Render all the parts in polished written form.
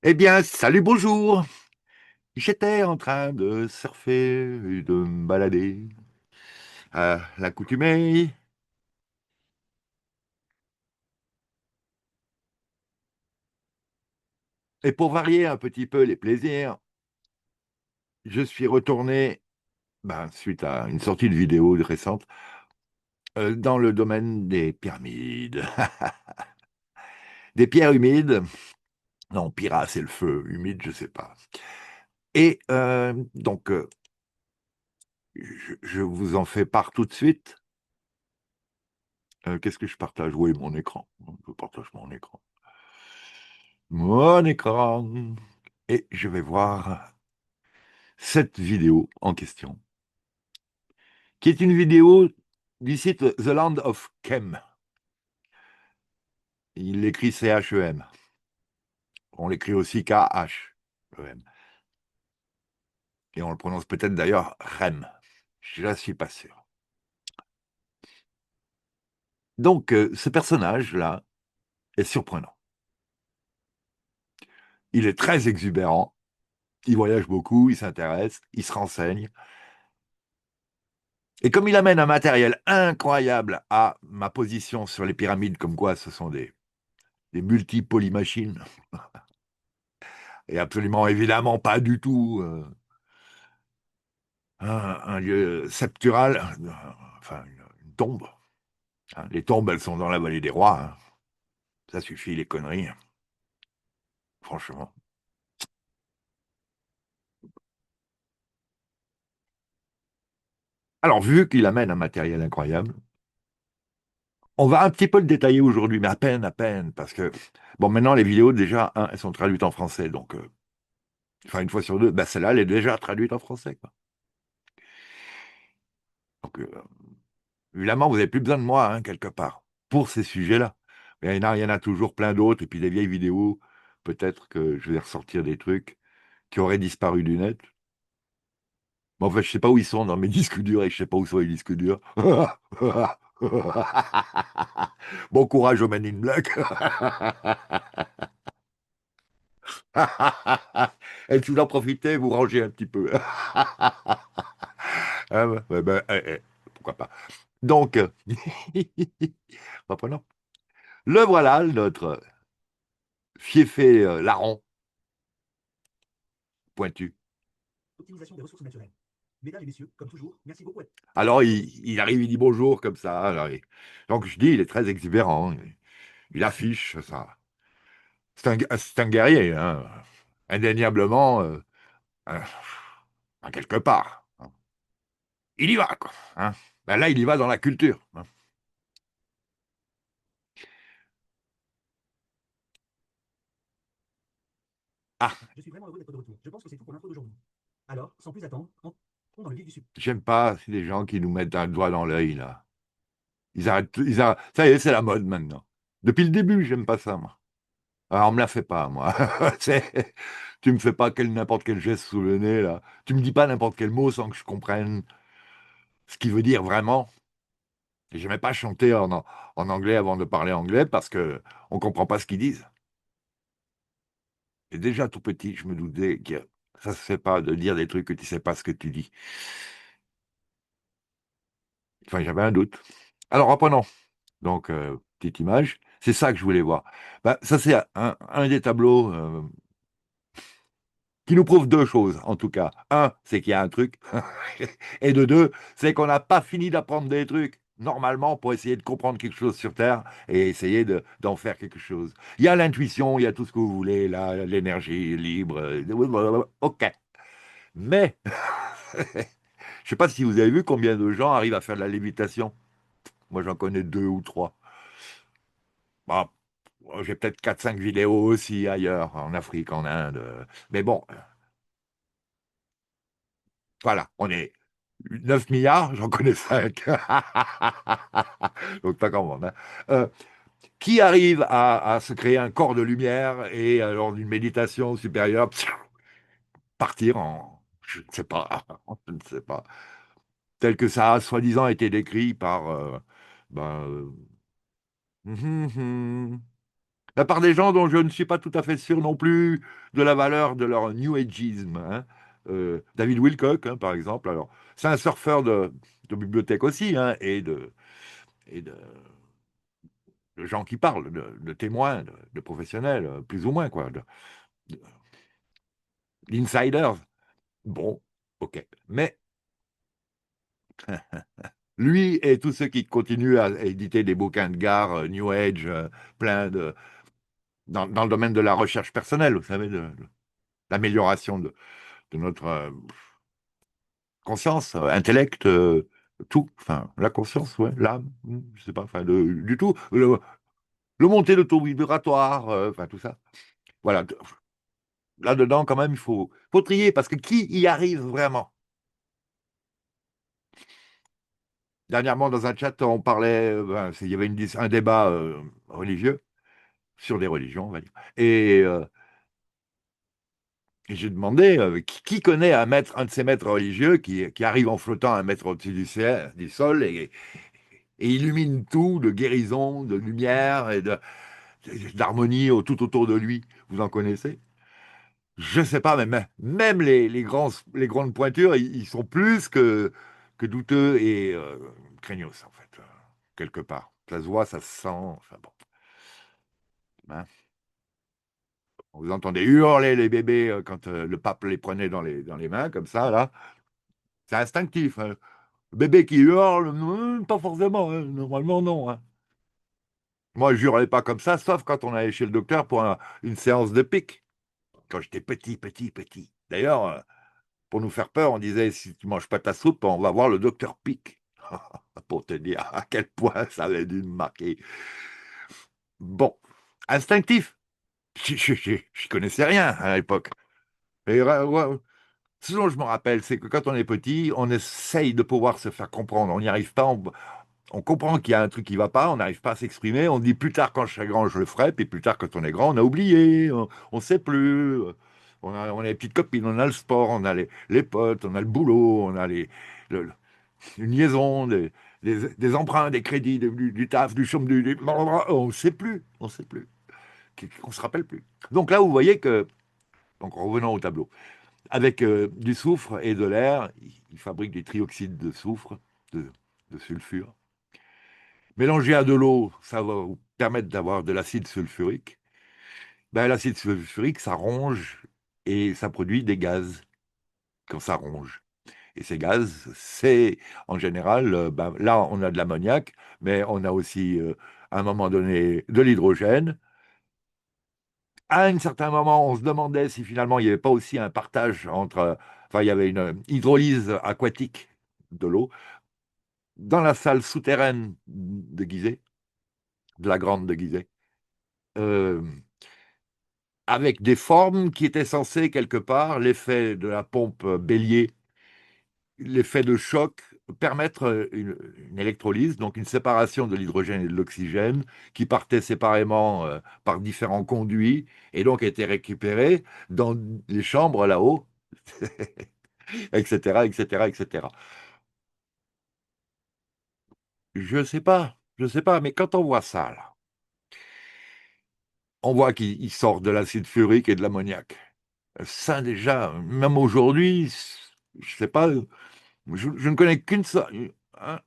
Eh bien, salut, bonjour. J'étais en train de surfer et de me balader à l'accoutumée. Et pour varier un petit peu les plaisirs, je suis retourné, suite à une sortie de vidéo récente, dans le domaine des pyramides. Des pierres humides. Non, Pyrrha, c'est le feu. Humide, je sais pas. Et je vous en fais part tout de suite. Qu'est-ce que je partage? Oui, mon écran. Je partage mon écran. Mon écran. Et je vais voir cette vidéo en question, qui est une vidéo du site The Land of Chem. Il l'écrit C-H-E-M. On l'écrit aussi K-H-E-M. Et on le prononce peut-être d'ailleurs Rem. Je ne suis pas sûr. Donc, ce personnage-là est surprenant. Il est très exubérant. Il voyage beaucoup, il s'intéresse, il se renseigne. Et comme il amène un matériel incroyable à ma position sur les pyramides, comme quoi ce sont des multi-polymachines, et absolument évidemment pas du tout un lieu septural, enfin une tombe. Hein. Les tombes, elles sont dans la vallée des rois. Hein. Ça suffit, les conneries, franchement. Alors, vu qu'il amène un matériel incroyable, on va un petit peu le détailler aujourd'hui, mais à peine, parce que, bon, maintenant, les vidéos, déjà, elles sont traduites en français, donc, enfin, une fois sur deux, celle-là, elle est déjà traduite en français, quoi. Donc, évidemment, vous n'avez plus besoin de moi, hein, quelque part, pour ces sujets-là. Mais il y en a toujours plein d'autres, et puis des vieilles vidéos, peut-être que je vais ressortir des trucs qui auraient disparu du net. Mais en fait, je sais pas où ils sont dans mes disques durs, et je sais pas où sont les disques durs. Bon courage aux Men in Black. Et si vous en profitez, vous rangez un petit peu. Ah ouais, pourquoi pas. Donc, reprenons. Le voilà, notre fiefé larron pointu. Optimisation des ressources naturelles. Mesdames et messieurs, comme toujours, merci beaucoup. Alors, il arrive, il dit bonjour comme ça. Alors, donc, je dis, il est très exubérant. Il affiche ça. C'est un guerrier, hein, indéniablement, euh, quelque part. Hein. Il y va, quoi. Hein. Là, il y va dans la culture. Hein. Ah, Je suis vraiment heureux d'être de retour. Je pense que c'est tout pour l'intro d'aujourd'hui. Alors, sans plus attendre, entrons dans le vif du sujet. j'aime pas les gens qui nous mettent un doigt dans l'œil, là. Ça y est, c'est la mode maintenant. Depuis le début, j'aime pas ça, moi. Alors, on me la fait pas, moi. Tu me fais pas n'importe quel geste sous le nez, là. Tu me dis pas n'importe quel mot sans que je comprenne ce qu'il veut dire vraiment. Et j'aimais pas chanter en anglais avant de parler anglais parce que on comprend pas ce qu'ils disent. Et déjà tout petit, je me doutais que ça se fait pas de dire des trucs que tu sais pas ce que tu dis. Enfin, j'avais un doute. Alors, reprenons. Donc, petite image. C'est ça que je voulais voir. Ça, c'est un des tableaux qui nous prouve deux choses, en tout cas. Un, c'est qu'il y a un truc. Et de deux, c'est qu'on n'a pas fini d'apprendre des trucs, normalement, pour essayer de comprendre quelque chose sur Terre et essayer d'en faire quelque chose. Il y a l'intuition, il y a tout ce que vous voulez, là, l'énergie libre. OK. Mais, je ne sais pas si vous avez vu combien de gens arrivent à faire de la lévitation. Moi, j'en connais deux ou trois. Bon, j'ai peut-être quatre cinq vidéos aussi ailleurs, en Afrique, en Inde. Mais bon, voilà, on est 9 milliards, j'en connais 5. Donc pas grand monde. Hein. Euh, qui arrive à se créer un corps de lumière et lors d'une méditation supérieure, partir en... Je ne sais pas. Je ne sais pas. Tel que ça a soi-disant été décrit par... ben, la part des gens dont je ne suis pas tout à fait sûr non plus de la valeur de leur New Ageisme, hein. David Wilcock, hein, par exemple, alors, c'est un surfeur de bibliothèque aussi, hein, et de gens qui parlent, de témoins, de professionnels, plus ou moins, quoi, de- d'insiders. Bon, ok. Mais lui et tous ceux qui continuent à éditer des bouquins de gare, New Age, plein de, dans le domaine de la recherche personnelle, vous savez, de l'amélioration de notre conscience, intellect, tout. Enfin, la conscience, ouais, l'âme, je sais pas, enfin, du tout. Le monter le taux vibratoire, enfin, tout ça. Voilà. Là-dedans, quand même, faut trier parce que qui y arrive vraiment? Dernièrement, dans un chat, on parlait, il y avait un débat religieux sur les religions, on va dire. Et j'ai demandé qui connaît un de ces maîtres religieux qui arrive en flottant un mètre au-dessus du sol et illumine tout de guérison, de lumière et d'harmonie tout autour de lui. Vous en connaissez? Je sais pas, mais même les grandes pointures, ils sont plus que douteux et craignos, en fait, quelque part. Ça se voit, ça se sent. Enfin bon. Hein. Vous entendez hurler les bébés quand le pape les prenait dans les mains, comme ça, là. C'est instinctif, hein. Le bébé qui hurle, pas forcément, hein. Normalement, non, hein. Moi, je hurlais pas comme ça, sauf quand on allait chez le docteur pour une séance de pic, quand j'étais petit, petit, petit. D'ailleurs, pour nous faire peur, on disait, si tu manges pas ta soupe, on va voir le docteur Pic. Pour te dire à quel point ça avait dû me marquer. Bon, instinctif. Je connaissais rien à l'époque. Et ouais, ce dont je me rappelle, c'est que quand on est petit, on essaye de pouvoir se faire comprendre. On n'y arrive pas, on comprend qu'il y a un truc qui ne va pas, on n'arrive pas à s'exprimer. On dit plus tard, quand je serai grand, je le ferai. Puis plus tard, quand on est grand, on a oublié, on ne sait plus. On a les petites copines, on a le sport, on a les potes, on a le boulot, on a une liaison, des emprunts, des crédits, du taf, du chôme, blablabla. On ne sait plus, on ne sait plus, on ne se rappelle plus. Donc là, vous voyez que, donc revenons au tableau, avec du soufre et de l'air, ils fabriquent des trioxydes de soufre, de, de sulfure. Mélangé à de l'eau, ça va vous permettre d'avoir de l'acide sulfurique. Ben, l'acide sulfurique, ça ronge et ça produit des gaz quand ça ronge. Et ces gaz, c'est en général, ben, là on a de l'ammoniac, mais on a aussi à un moment donné de l'hydrogène. À un certain moment, on se demandait si finalement il n'y avait pas aussi un partage entre, enfin il y avait une hydrolyse aquatique de l'eau dans la salle souterraine de Gizeh, de la Grande de Gizeh, euh, avec des formes qui étaient censées quelque part, l'effet de la pompe Bélier, l'effet de choc, permettre une électrolyse, donc une séparation de l'hydrogène et de l'oxygène, qui partaient séparément par différents conduits, et donc étaient récupérés dans les chambres là-haut, etc., etc., etc. Je sais pas, mais quand on voit ça, là, on voit qu'il sort de l'acide furique et de l'ammoniac. Ça, déjà, même aujourd'hui, je sais pas, je ne connais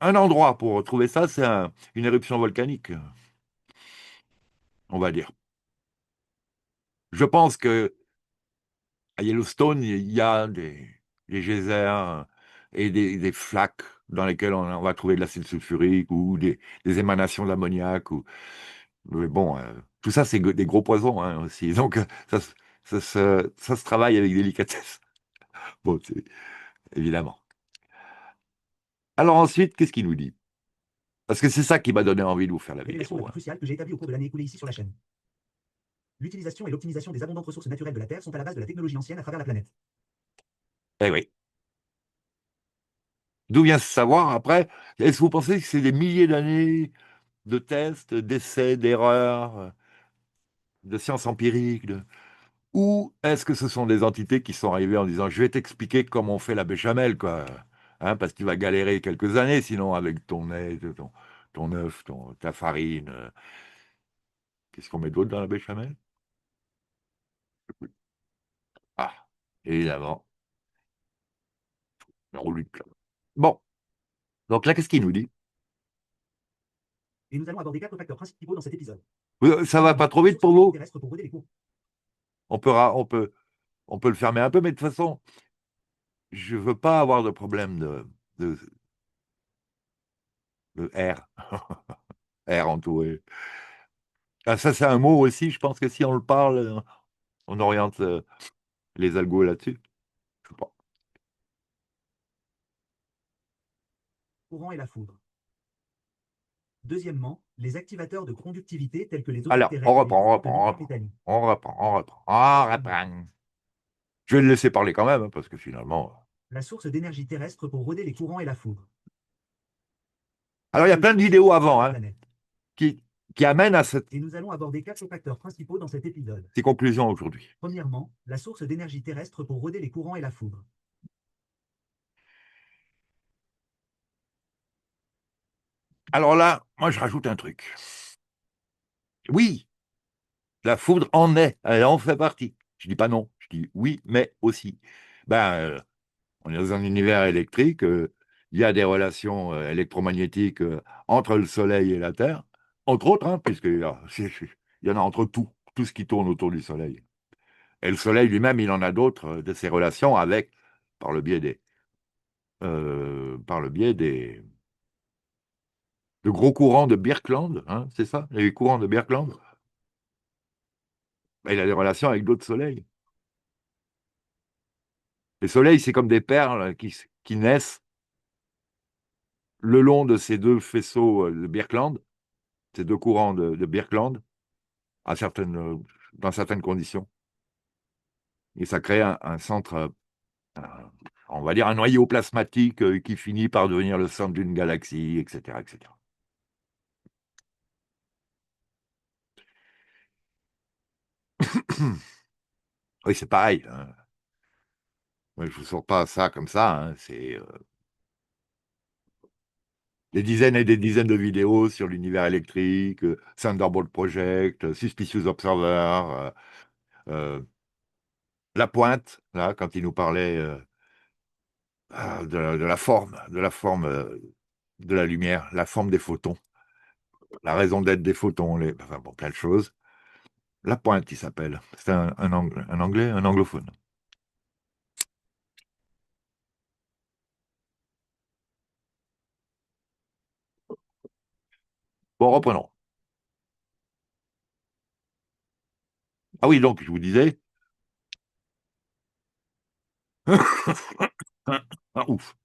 un endroit pour retrouver ça, c'est une éruption volcanique, on va dire. Je pense que à Yellowstone, il y a des geysers et des flaques dans lesquelles on va trouver de l'acide sulfurique ou des émanations d'ammoniac. Mais bon, tout ça, c'est des gros poisons hein, aussi. Donc, ça se travaille avec délicatesse. Bon, évidemment. Alors ensuite, qu'est-ce qu'il nous dit? Parce que c'est ça qui m'a donné envie de vous faire la Révélation la vidéo, plus hein. cruciale que j'ai établie au cours de l'année écoulée ici sur la chaîne. L'utilisation et l'optimisation des abondantes ressources naturelles de la Terre sont à la base de la technologie ancienne à travers la planète. Eh oui. D'où vient ce savoir après? Est-ce que vous pensez que c'est des milliers d'années de tests, d'essais, d'erreurs, de sciences empiriques, ou est-ce que ce sont des entités qui sont arrivées en disant je vais t'expliquer comment on fait la béchamel, quoi, hein, parce que tu vas galérer quelques années sinon avec ton lait, ton œuf, ta farine, Qu'est-ce qu'on met d'autre dans la béchamel? Ah, évidemment, le roulis de plat. Bon, donc là, qu'est-ce qu'il nous dit? Et nous allons aborder 4 facteurs principaux dans cet épisode. Ça va pas Premièrement, trop la vite source pour d'énergie vous? terrestre pour roder les cours. On peut le fermer un peu, mais de toute façon, je veux pas avoir de problème de, de R. R entouré. Ah, ça, c'est un mot aussi. Je pense que si on le parle, on oriente les algos là-dessus. Je sais pas. Courant et la foudre. Deuxièmement, les activateurs de conductivité tels que les eaux Alors, on souterraines et les reprend, on gisements de reprend, on minerais reprend. métalliques. On reprend, on reprend, on Troisièmement, reprend. Je vais le laisser parler quand même, hein, parce que finalement. la source d'énergie terrestre pour roder les courants et la foudre. Alors, il y a Le plein de Soleil vidéos sur avant la hein, planète. qui, qui amènent à Et nous allons aborder 4 facteurs principaux dans cet épisode. ces conclusions aujourd'hui. Premièrement, la source d'énergie terrestre pour roder les courants et la foudre. Alors là, moi, je rajoute un truc. Oui, la foudre en est, elle en fait partie. Je dis pas non, je dis oui, mais aussi. Ben, on est dans un univers électrique, il y a des relations électromagnétiques entre le Soleil et la Terre, entre autres, hein, il y en a entre tout ce qui tourne autour du Soleil. Et le Soleil lui-même, il en a d'autres de ces relations avec, par le biais des de gros courants de Birkeland, hein, c'est ça, les courants de Birkeland. Ben, il a des relations avec d'autres soleils. Les soleils, c'est comme des perles qui naissent le long de ces deux faisceaux de Birkeland, ces deux courants de Birkeland, dans certaines conditions. Et ça crée un centre, on va dire un noyau plasmatique qui finit par devenir le centre d'une galaxie, etc., etc. Oui, c'est pareil, hein. Moi, je ne vous sors pas ça comme ça, hein. C'est des dizaines et des dizaines de vidéos sur l'univers électrique, Thunderbolt Project, Suspicious Observer, euh, La Pointe, là, quand il nous parlait de la forme de la lumière, la forme des photons, la raison d'être des photons, enfin bon, plein de choses. La Pointe, il s'appelle. C'est un anglais, un anglophone. Bon, reprenons. Ah oui, donc, je vous disais. Ah, ouf.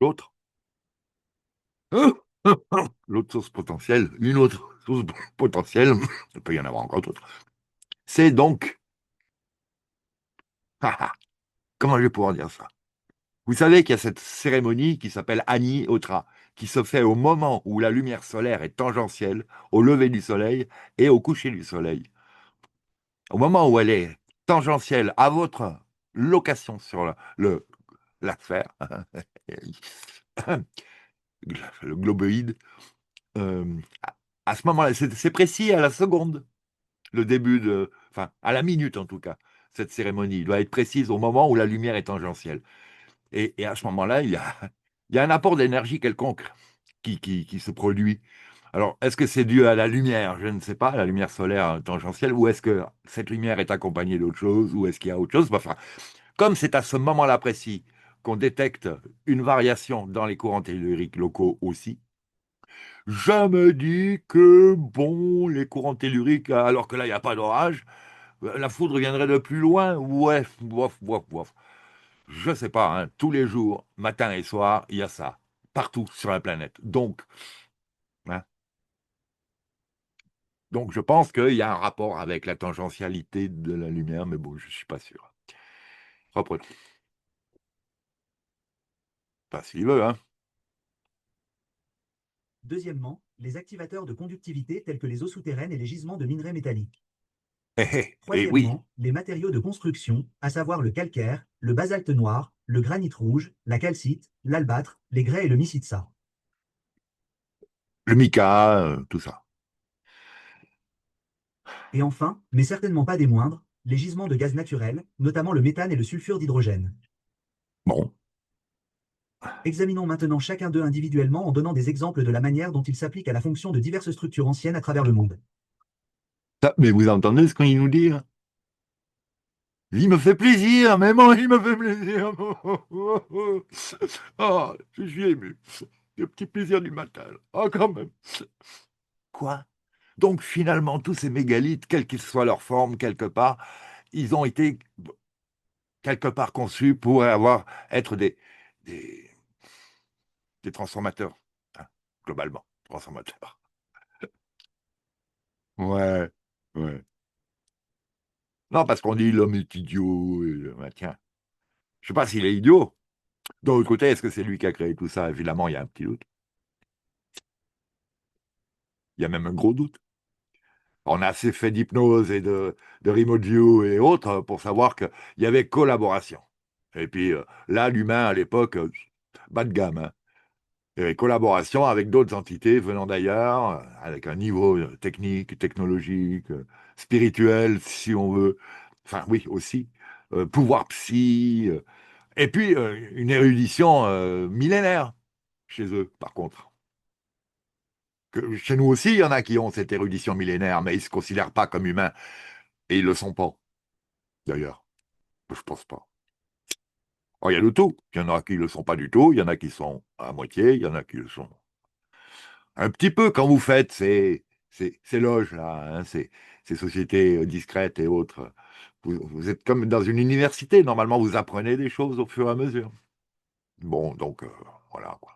L'autre. L'autre source potentielle, une autre source potentielle, il peut y en avoir encore d'autres. C'est donc. Comment je vais pouvoir dire ça? Vous savez qu'il y a cette cérémonie qui s'appelle Ani Otra, qui se fait au moment où la lumière solaire est tangentielle au lever du soleil et au coucher du soleil. Au moment où elle est tangentielle à votre location sur la sphère, le globoïde, euh, à ce moment-là, c'est précis à la seconde, le début enfin, à la minute en tout cas, cette cérémonie doit être précise au moment où la lumière est tangentielle. Et à ce moment-là, il y a un apport d'énergie quelconque qui se produit. Alors, est-ce que c'est dû à la lumière? Je ne sais pas, la lumière solaire tangentielle, ou est-ce que cette lumière est accompagnée d'autre chose, ou est-ce qu'il y a autre chose? Enfin, comme c'est à ce moment-là précis qu'on détecte une variation dans les courants telluriques locaux aussi, je me dis que, bon, les courants telluriques, alors que là, il n'y a pas d'orage, la foudre viendrait de plus loin? Ouais, bof, bof, bof. Je sais pas, hein, tous les jours, matin et soir, il y a ça, partout sur la planète. Hein, donc je pense qu'il y a un rapport avec la tangentialité de la lumière, mais bon, je ne suis pas sûr. Reprenons. Pas s'il veut, hein. Deuxièmement, les activateurs de conductivité tels que les eaux souterraines et les gisements de minerais métalliques. Et oui, Troisièmement, les matériaux de construction, à savoir le calcaire, le basalte noir, le granit rouge, la calcite, l'albâtre, les grès et le missitsa. Le mica, tout ça. Et enfin, mais certainement pas des moindres, les gisements de gaz naturels, notamment le méthane et le sulfure d'hydrogène. Bon. Examinons maintenant chacun d'eux individuellement en donnant des exemples de la manière dont ils s'appliquent à la fonction de diverses structures anciennes à travers le monde. Mais vous entendez ce qu'il nous dit, hein? Il me fait plaisir, maman, il me fait plaisir. Oh, je suis ému. Le petit plaisir du matin. Oh, quand même. Quoi? Donc finalement, tous ces mégalithes, quelle que soit leur forme, quelque part, ils ont été quelque part conçus pour être des, des transformateurs, hein, globalement, transformateurs. Ouais, ouais. Non, parce qu'on dit l'homme est idiot. Tiens, je sais pas s'il est idiot. D'un autre côté, est-ce que c'est lui qui a créé tout ça? Évidemment, il y a un petit doute. Il y a même un gros doute. On a assez fait d'hypnose et de remote view et autres pour savoir qu'il y avait collaboration. Et puis là, l'humain à l'époque, bas de gamme, hein. Il y avait collaboration avec d'autres entités venant d'ailleurs, avec un niveau technique, technologique, spirituel, si on veut. Enfin, oui, aussi. Pouvoir psy. Et puis, une érudition millénaire chez eux, par contre. Chez nous aussi, il y en a qui ont cette érudition millénaire, mais ils ne se considèrent pas comme humains. Et ils ne le sont pas, d'ailleurs. Je pense pas. Oh, il y a le tout. Il y en a qui ne le sont pas du tout, il y en a qui sont à moitié, il y en a qui le sont un petit peu quand vous faites ces loges-là, hein, ces sociétés discrètes et autres. Vous êtes comme dans une université. Normalement, vous apprenez des choses au fur et à mesure. Bon, donc, voilà, quoi.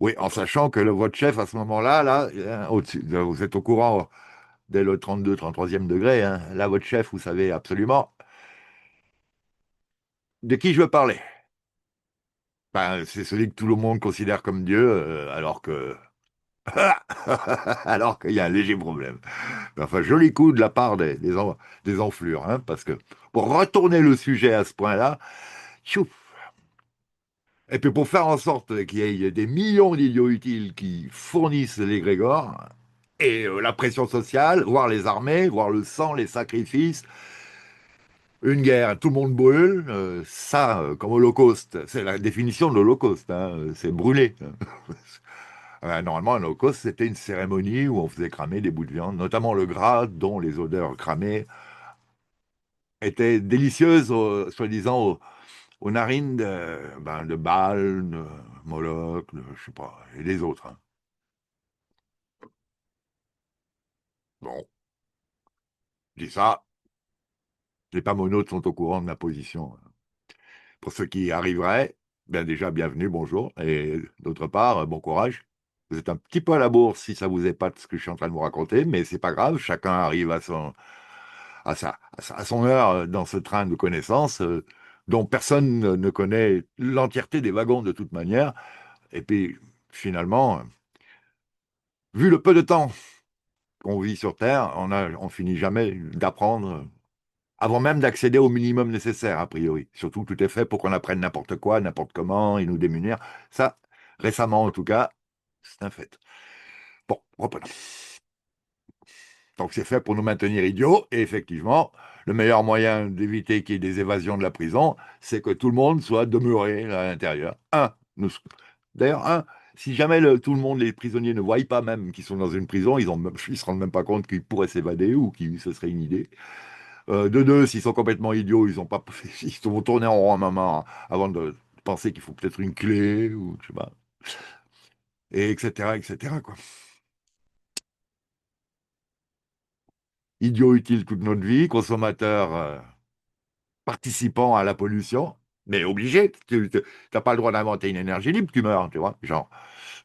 Oui, en sachant que votre chef, à ce moment-là, là, au-dessus, vous êtes au courant dès le 32, 33e degré, hein, là, votre chef, vous savez absolument de qui je veux parler. Ben, c'est celui que tout le monde considère comme Dieu, alors que alors qu'il y a un léger problème. Enfin, joli coup de la part des enflures, hein, parce que pour retourner le sujet à ce point-là, tchouf. Et puis pour faire en sorte qu'il y ait des millions d'idiots utiles qui fournissent l'égrégore, et la pression sociale, voire les armées, voire le sang, les sacrifices, une guerre, tout le monde brûle, ça, comme Holocauste, c'est la définition de l'Holocauste, hein, c'est brûler. Normalement, un holocauste, c'était une cérémonie où on faisait cramer des bouts de viande, notamment le gras, dont les odeurs cramées étaient délicieuses, soi-disant, aux narines de Baal, de Moloch, je sais pas, et les autres, hein. Bon, je dis ça, les pamonautes sont au courant de ma position. Pour ceux qui arriveraient, bien déjà, bienvenue, bonjour, et d'autre part, bon courage. Vous êtes un petit peu à la bourse si ça vous épate ce que je suis en train de vous raconter, mais c'est pas grave, chacun arrive à son heure dans ce train de connaissances dont personne ne connaît l'entièreté des wagons de toute manière. Et puis, finalement, vu le peu de temps qu'on vit sur Terre, on finit jamais d'apprendre avant même d'accéder au minimum nécessaire, a priori. Surtout, tout est fait pour qu'on apprenne n'importe quoi, n'importe comment, et nous démunir. Ça, récemment en tout cas, c'est un fait. Bon, reprenons. Donc c'est fait pour nous maintenir idiots, et effectivement, le meilleur moyen d'éviter qu'il y ait des évasions de la prison, c'est que tout le monde soit demeuré à l'intérieur. D'ailleurs, si jamais tout le monde, les prisonniers, ne voient pas même qu'ils sont dans une prison, ils se rendent même pas compte qu'ils pourraient s'évader ou que ce serait une idée. De deux, s'ils sont complètement idiots, ils ont pas, ils vont tourner en rond un moment avant de penser qu'il faut peut-être une clé ou je sais pas, et etc., quoi. Idiots utiles toute notre vie, consommateurs participant à la pollution, mais obligé. Tu n'as pas le droit d'inventer une énergie libre, tu meurs, tu vois, genre.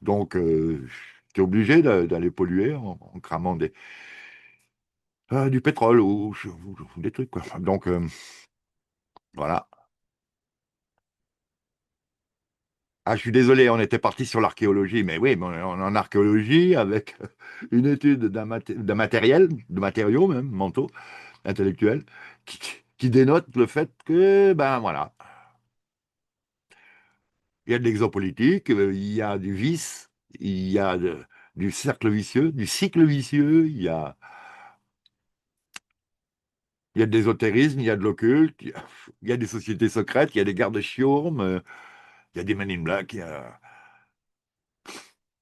Donc, tu es obligé d'aller polluer en cramant du pétrole ou des trucs, quoi. Donc, voilà. Ah, je suis désolé, on était parti sur l'archéologie, mais oui, mais on est en archéologie avec une étude d'un matériel, de matériaux même, mentaux, intellectuels, qui dénote le fait que, ben voilà, il y a de l'exopolitique, il y a du vice, il y a du cercle vicieux, du cycle vicieux, il y a de l'ésotérisme, il y a de l'occulte, il y a des sociétés secrètes, il y a des gardes chiourmes, il y a des Men in Black, il y a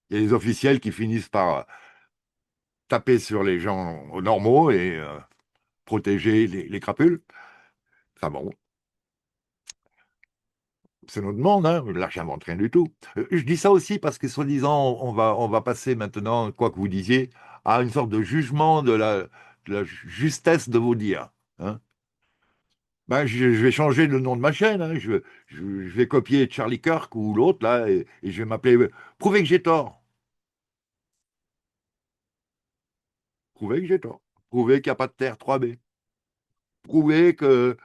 des officiels qui finissent par taper sur les gens normaux et protéger les crapules. Enfin bon, c'est notre monde, hein. Là, j'invente rien du tout. Je dis ça aussi parce que, soi-disant, on va passer maintenant, quoi que vous disiez, à une sorte de jugement de la justesse de vos dires. Hein. Ben, je vais changer le nom de ma chaîne. Hein. Je vais copier Charlie Kirk ou l'autre, là, et je vais m'appeler Prouvez que j'ai tort. Prouvez que j'ai tort. Prouvez qu'il n'y a pas de Terre 3B. Prouvez qu'il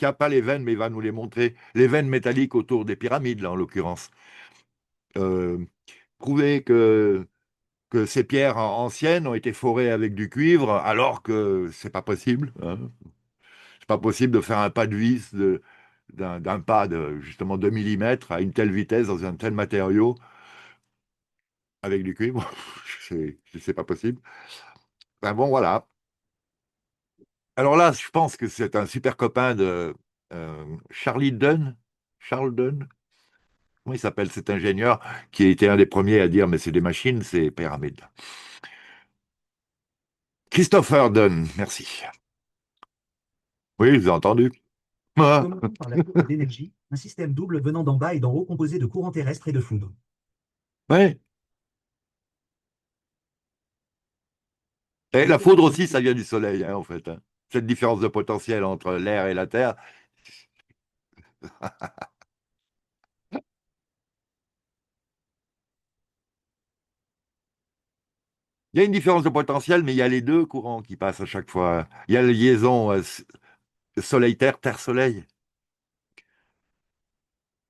n'y a pas les veines, mais il va nous les montrer. Les veines métalliques autour des pyramides, là, en l'occurrence. Euh, Prouvez que ces pierres anciennes ont été forées avec du cuivre, alors que c'est pas possible. Hein. C'est pas possible de faire un pas de vis d'un pas de justement 2 millimètres à une telle vitesse dans un tel matériau avec du cuivre. C'est pas possible. Enfin bon, voilà. Alors là, je pense que c'est un super copain de Charlie Dunn. Charles Dunn. Comment il s'appelle cet ingénieur qui a été un des premiers à dire mais c'est des machines, c'est pyramide. Christopher Dunn, merci. Oui, je vous ai entendu. Ah. Commençons par la source d'énergie, un système double venant d'en bas et d'en haut composé de courants terrestres et de foudre. Ouais. Et la Différents foudre aussi, circuits. ça vient du soleil, hein, en fait. Hein. Cette différence de potentiel entre l'air et la terre. Il y a une différence de potentiel, mais il y a les deux courants qui passent à chaque fois. Il y a la liaison soleil-terre, terre-soleil.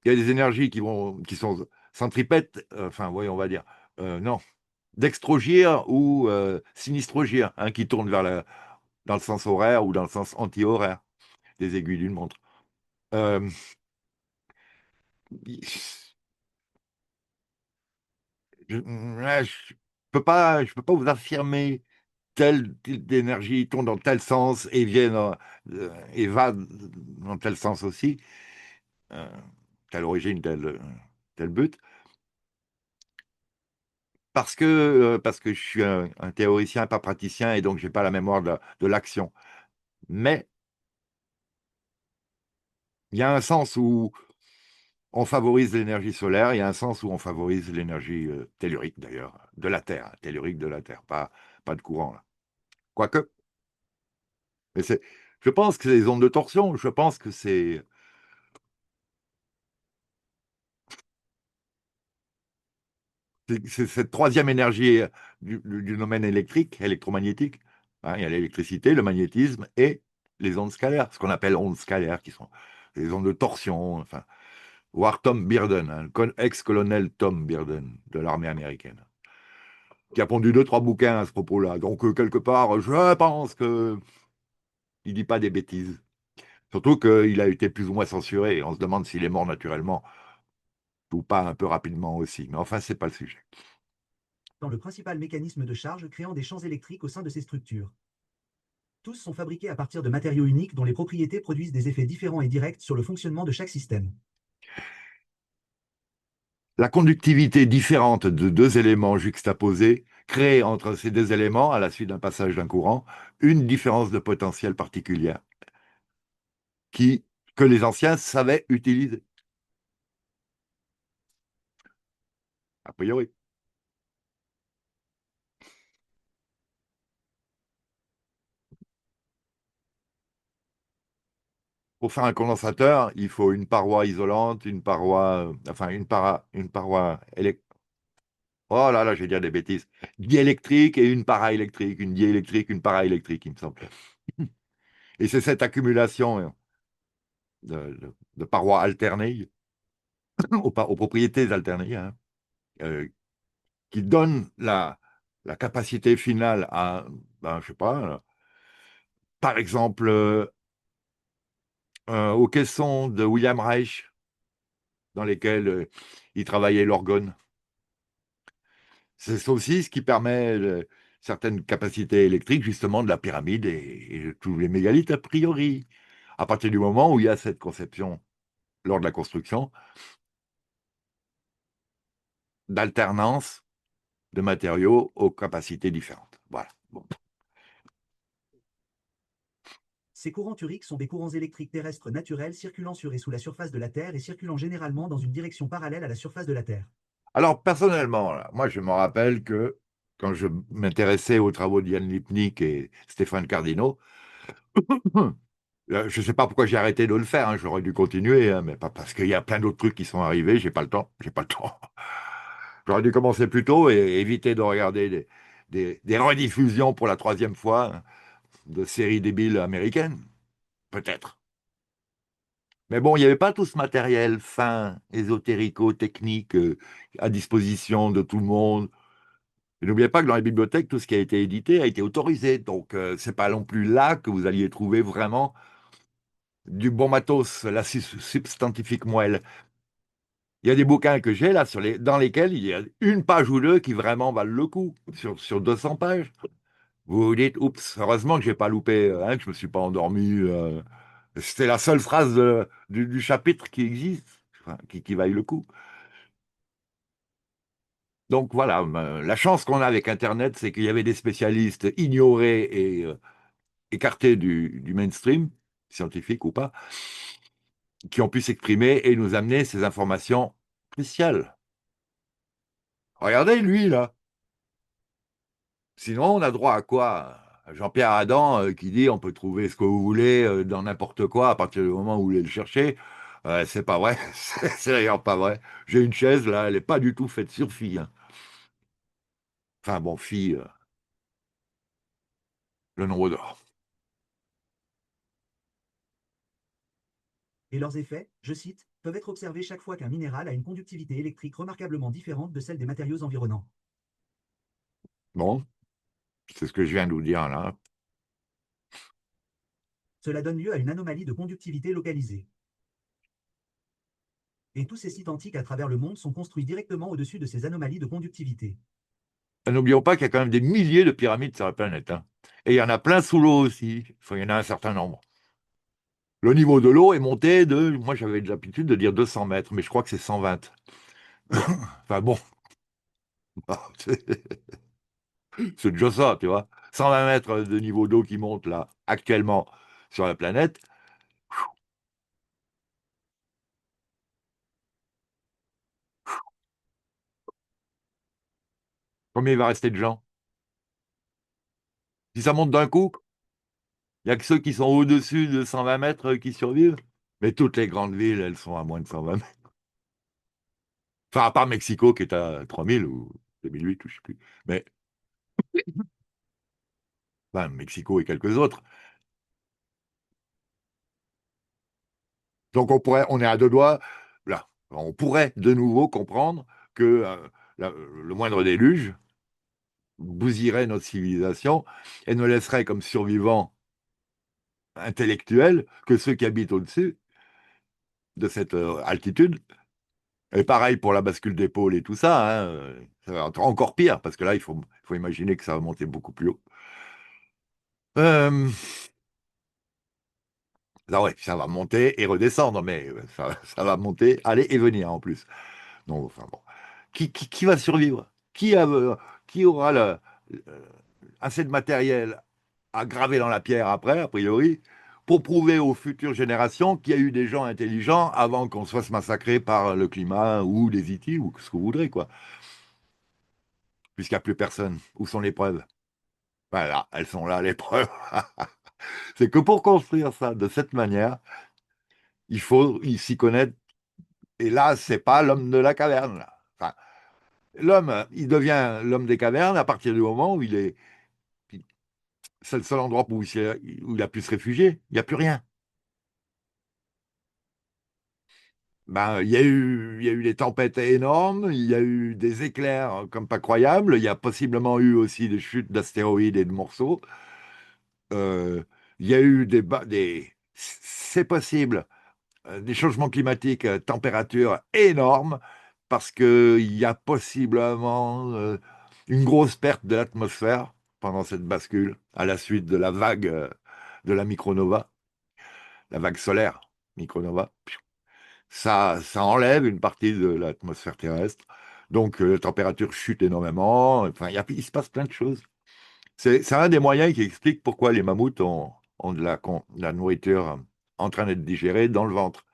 Il y a des énergies qui sont centripètes, enfin, voyons, on va dire, non, dextrogire ou sinistrogire, hein, qui tournent dans le sens horaire ou dans le sens anti-horaire des aiguilles d'une montre. Euh, je peux pas vous affirmer telle type d'énergie tourne dans tel sens et et va dans tel sens aussi, euh, telle origine, tel but, parce que je suis un théoricien, pas praticien, et donc j'ai pas la mémoire de l'action. Mais il y a un sens où on favorise l'énergie solaire, il y a un sens où on favorise l'énergie tellurique d'ailleurs, de la Terre, hein, tellurique de la Terre, pas de courant là. Quoique, mais je pense que c'est les ondes de torsion, je pense que c'est cette troisième énergie du domaine électrique, électromagnétique. Hein, il y a l'électricité, le magnétisme et les ondes scalaires, ce qu'on appelle ondes scalaires, qui sont les ondes de torsion, enfin, voire Tom Bearden, hein, ex-colonel Tom Bearden de l'armée américaine, qui a pondu deux, trois bouquins à ce propos-là. Donc, quelque part, je pense que il dit pas des bêtises. Surtout qu'il a été plus ou moins censuré. On se demande s'il est mort naturellement ou pas un peu rapidement aussi. Mais enfin, c'est pas le sujet. Dans le principal mécanisme de charge créant des champs électriques au sein de ces structures. Tous sont fabriqués à partir de matériaux uniques dont les propriétés produisent des effets différents et directs sur le fonctionnement de chaque système. La conductivité différente de deux éléments juxtaposés crée entre ces deux éléments, à la suite d'un passage d'un courant, une différence de potentiel particulière qui, que les anciens savaient utiliser, a priori. Pour faire un condensateur, il faut une paroi isolante, une paroi, enfin une paroi oh là là, je vais dire des bêtises. Diélectrique et une paraélectrique, une diélectrique, une paraélectrique, il me semble. Et c'est cette accumulation de parois alternées, aux propriétés alternées, hein, euh, qui donne la capacité finale à, ben, je sais pas, par exemple, au caisson de William Reich, dans lesquels ils travaillaient l'orgone. C'est aussi ce qui permet certaines capacités électriques, justement, de la pyramide et de tous les mégalithes, a priori. À partir du moment où il y a cette conception, lors de la construction, d'alternance de matériaux aux capacités différentes. Voilà. Bon. Ces courants turiques sont des courants électriques terrestres naturels circulant sur et sous la surface de la Terre et circulant généralement dans une direction parallèle à la surface de la Terre. Alors, personnellement, là, moi, je me rappelle que quand je m'intéressais aux travaux d'Yann Lipnik et Stéphane Cardino, je ne sais pas pourquoi j'ai arrêté de le faire, hein, j'aurais dû continuer, hein, mais pas parce qu'il y a plein d'autres trucs qui sont arrivés, j'ai pas le temps, j'ai pas le temps. J'aurais dû commencer plus tôt et éviter de regarder des rediffusions pour la troisième fois, hein, de séries débiles américaines, peut-être. Mais bon, il n'y avait pas tout ce matériel fin, ésotérico-technique à disposition de tout le monde. Et n'oubliez pas que dans les bibliothèques, tout ce qui a été édité a été autorisé. Donc, c'est pas non plus là que vous alliez trouver vraiment du bon matos, la substantifique moelle. Il y a des bouquins que j'ai là dans lesquels il y a une page ou deux qui vraiment valent le coup sur 200 pages. Vous vous dites, oups, heureusement que j'ai pas loupé, hein, que je me suis pas endormi. C'était la seule phrase du chapitre qui existe, enfin, qui vaille le coup. Donc voilà, la chance qu'on a avec Internet, c'est qu'il y avait des spécialistes ignorés et écartés du mainstream, scientifique ou pas, qui ont pu s'exprimer et nous amener ces informations cruciales. Regardez lui, là. Sinon, on a droit à quoi? Jean-Pierre Adam qui dit on peut trouver ce que vous voulez dans n'importe quoi à partir du moment où vous voulez le chercher. C'est pas vrai. C'est d'ailleurs pas vrai. J'ai une chaise là, elle n'est pas du tout faite sur fille, hein. Enfin bon, fille, le nombre d'or. Et leurs effets, je cite, peuvent être observés chaque fois qu'un minéral a une conductivité électrique remarquablement différente de celle des matériaux environnants. Bon, c'est ce que je viens de vous dire là. Cela donne lieu à une anomalie de conductivité localisée. Et tous ces sites antiques à travers le monde sont construits directement au-dessus de ces anomalies de conductivité. N'oublions pas qu'il y a quand même des milliers de pyramides sur la planète, hein. Et il y en a plein sous l'eau aussi. Enfin, il y en a un certain nombre. Le niveau de l'eau est monté moi j'avais l'habitude de dire 200 mètres, mais je crois que c'est 120. Enfin bon, c'est déjà ça, tu vois. 120 mètres de niveau d'eau qui monte là, actuellement, sur la planète. Combien il va rester de gens? Si ça monte d'un coup, il n'y a que ceux qui sont au-dessus de 120 mètres qui survivent. Mais toutes les grandes villes, elles sont à moins de 120 mètres. Enfin, à part Mexico qui est à 3000 ou 2008 ou je sais plus. Mais, enfin, Mexico et quelques autres. Donc on est à deux doigts, là, on pourrait de nouveau comprendre que le moindre déluge bousillerait notre civilisation et ne laisserait comme survivants intellectuels que ceux qui habitent au-dessus de cette altitude. Et pareil pour la bascule d'épaule et tout ça, hein, ça va être encore pire, parce que là, il faut imaginer que ça va monter beaucoup plus haut. Euh, ah ouais, ça va monter et redescendre, mais ça va monter, aller et venir en plus. Donc, enfin bon. Qui va survivre? Qui aura euh, assez de matériel à graver dans la pierre après, a priori, pour prouver aux futures générations qu'il y a eu des gens intelligents avant qu'on se fasse massacrer par le climat ou les IT ou ce que vous voudrez, quoi. Puisqu'il n'y a plus personne. Où sont les preuves? Voilà, elles sont là, les preuves. C'est que pour construire ça de cette manière, il faut s'y connaître. Et là, c'est pas l'homme de la caverne, là. Enfin, l'homme, il devient l'homme des cavernes à partir du moment où c'est le seul endroit où il a pu se réfugier. Il n'y a plus rien. Ben, il y a eu des tempêtes énormes, il y a eu des éclairs comme pas croyables, il y a possiblement eu aussi des chutes d'astéroïdes et de morceaux. Euh, il y a eu c'est possible, des changements climatiques, température énorme, parce qu'il y a possiblement une grosse perte de l'atmosphère pendant cette bascule, à la suite de la vague de la micronova, la vague solaire micronova. Ça enlève une partie de l'atmosphère terrestre. Donc, la température chute énormément. Enfin, il se passe plein de choses. C'est un des moyens qui explique pourquoi les mammouths ont de la nourriture en train d'être digérée dans le ventre.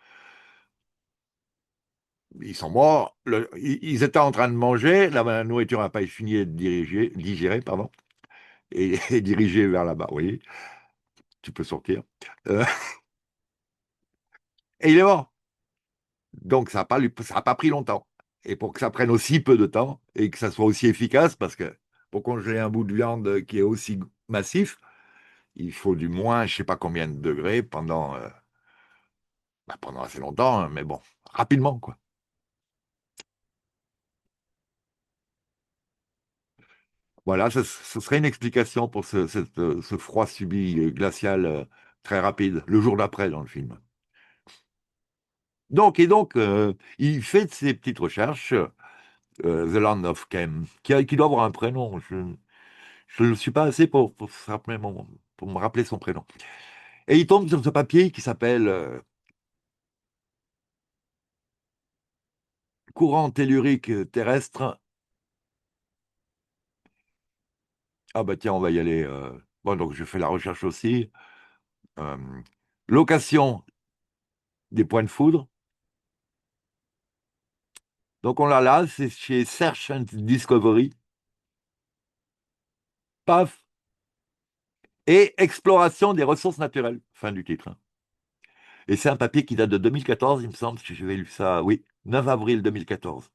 Ils sont morts, ils étaient en train de manger, la nourriture n'a pas fini d'être digérée, pardon, et dirigée vers là-bas. Oui, tu peux sortir. Euh, et il est mort. Donc ça a pas pris longtemps. Et pour que ça prenne aussi peu de temps et que ça soit aussi efficace, parce que pour congeler un bout de viande qui est aussi massif, il faut du moins, je sais pas combien de degrés pendant assez longtemps, hein, mais bon, rapidement, quoi. Voilà, ce serait une explication pour ce froid subi glacial très rapide, le jour d'après dans le film. Il fait de ses petites recherches, The Land of Chem, qui doit avoir un prénom. Je ne suis pas assez pour me rappeler son prénom. Et il tombe sur ce papier qui s'appelle Courant tellurique terrestre. Ah bah tiens, on va y aller. Bon, donc je fais la recherche aussi. Euh, Location des points de foudre. Donc on l'a là, c'est chez Search and Discovery. Paf! Et exploration des ressources naturelles. Fin du titre, hein. Et c'est un papier qui date de 2014, il me semble, que j'avais lu ça, oui, 9 avril 2014.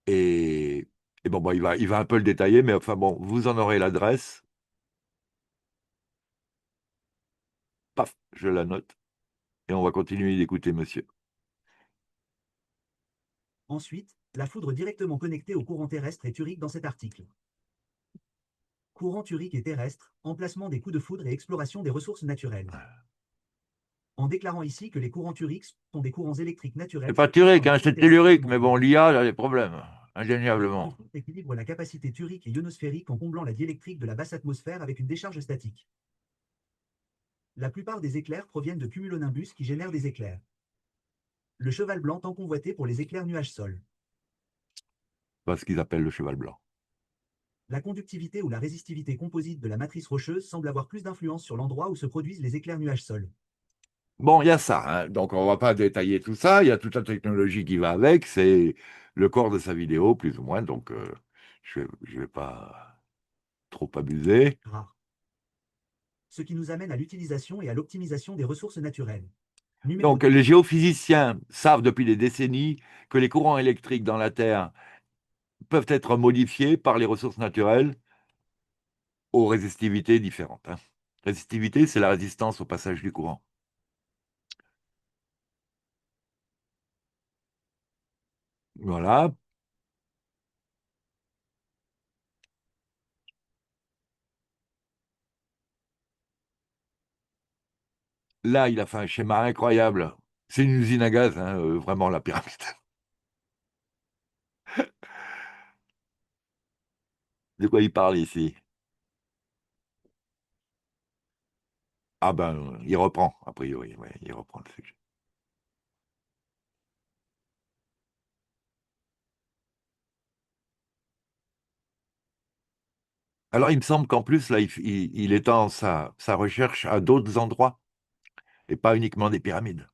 Et, et bon, il va un peu le détailler, mais enfin bon, vous en aurez l'adresse. Paf, je la note. Et on va continuer d'écouter monsieur. Ensuite, la foudre directement connectée au courant terrestre est turique dans cet article. Courant turique et terrestre, emplacement des coups de foudre et exploration des ressources naturelles. En déclarant ici que les courants turiques sont des courants électriques C'est naturels pas fabriqués dans théorique, les hein, couches c'est terrestres tellurique, mais bon, élémentaires. l'IA a des problèmes, Les coups de indéniablement. foudre équilibrent la capacité turique et ionosphérique en comblant la diélectrique de la basse atmosphère avec une décharge statique. La plupart des éclairs proviennent de cumulonimbus qui génèrent des éclairs. Le cheval blanc tant convoité pour les éclairs nuages-sol. Pas ce qu'ils appellent le cheval blanc. La conductivité ou la résistivité composite de la matrice rocheuse semble avoir plus d'influence sur l'endroit où se produisent les éclairs nuages-sol. Bon, il y a ça, hein. Donc on va pas détailler tout ça. Il y a toute la technologie qui va avec. C'est le corps de sa vidéo, plus ou moins. Donc je vais pas trop abuser. Rare. Ce qui nous amène à l'utilisation et à l'optimisation des ressources naturelles. Numéro Donc 2. les géophysiciens savent depuis des décennies que les courants électriques dans la Terre peuvent être modifiés par les ressources naturelles aux résistivités différentes, hein. Résistivité, c'est la résistance au passage du courant. Voilà. Là, il a fait un schéma incroyable. C'est une usine à gaz, hein, vraiment, la pyramide. De quoi il parle ici? Ah ben, il reprend, a priori, ouais, il reprend le sujet. Alors, il me semble qu'en plus, là, il étend sa recherche à d'autres endroits, et pas uniquement des pyramides.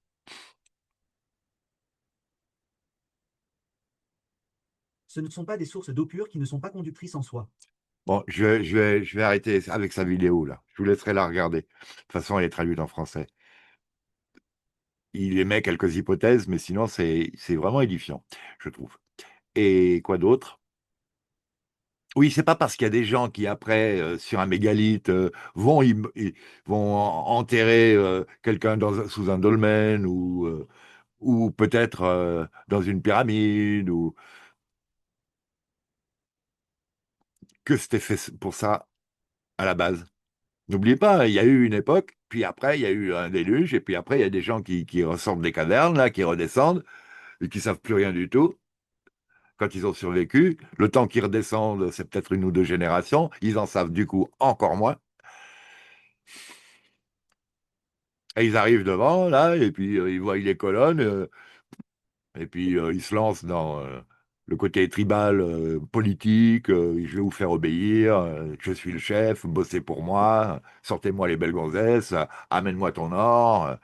Ce ne sont pas des sources d'eau pure qui ne sont pas conductrices en soi. Bon, je vais arrêter avec sa vidéo, là. Je vous laisserai la regarder. De toute façon, elle est traduite en français. Il émet quelques hypothèses, mais sinon, c'est vraiment édifiant, je trouve. Et quoi d'autre? Oui, c'est pas parce qu'il y a des gens qui, après, sur un mégalithe, vont enterrer quelqu'un sous un dolmen ou peut-être dans une pyramide, ou que c'était fait pour ça à la base. N'oubliez pas, il y a eu une époque, puis après, il y a eu un déluge, et puis après, il y a des gens qui ressortent des cavernes, là, qui redescendent, et qui savent plus rien du tout. Quand ils ont survécu, le temps qu'ils redescendent, c'est peut-être une ou deux générations, ils en savent du coup encore moins. Et ils arrivent devant, là, et puis ils voient les colonnes, et puis ils se lancent dans le côté tribal, politique, je vais vous faire obéir, je suis le chef, bossez pour moi, sortez-moi les belles gonzesses, amène-moi ton or.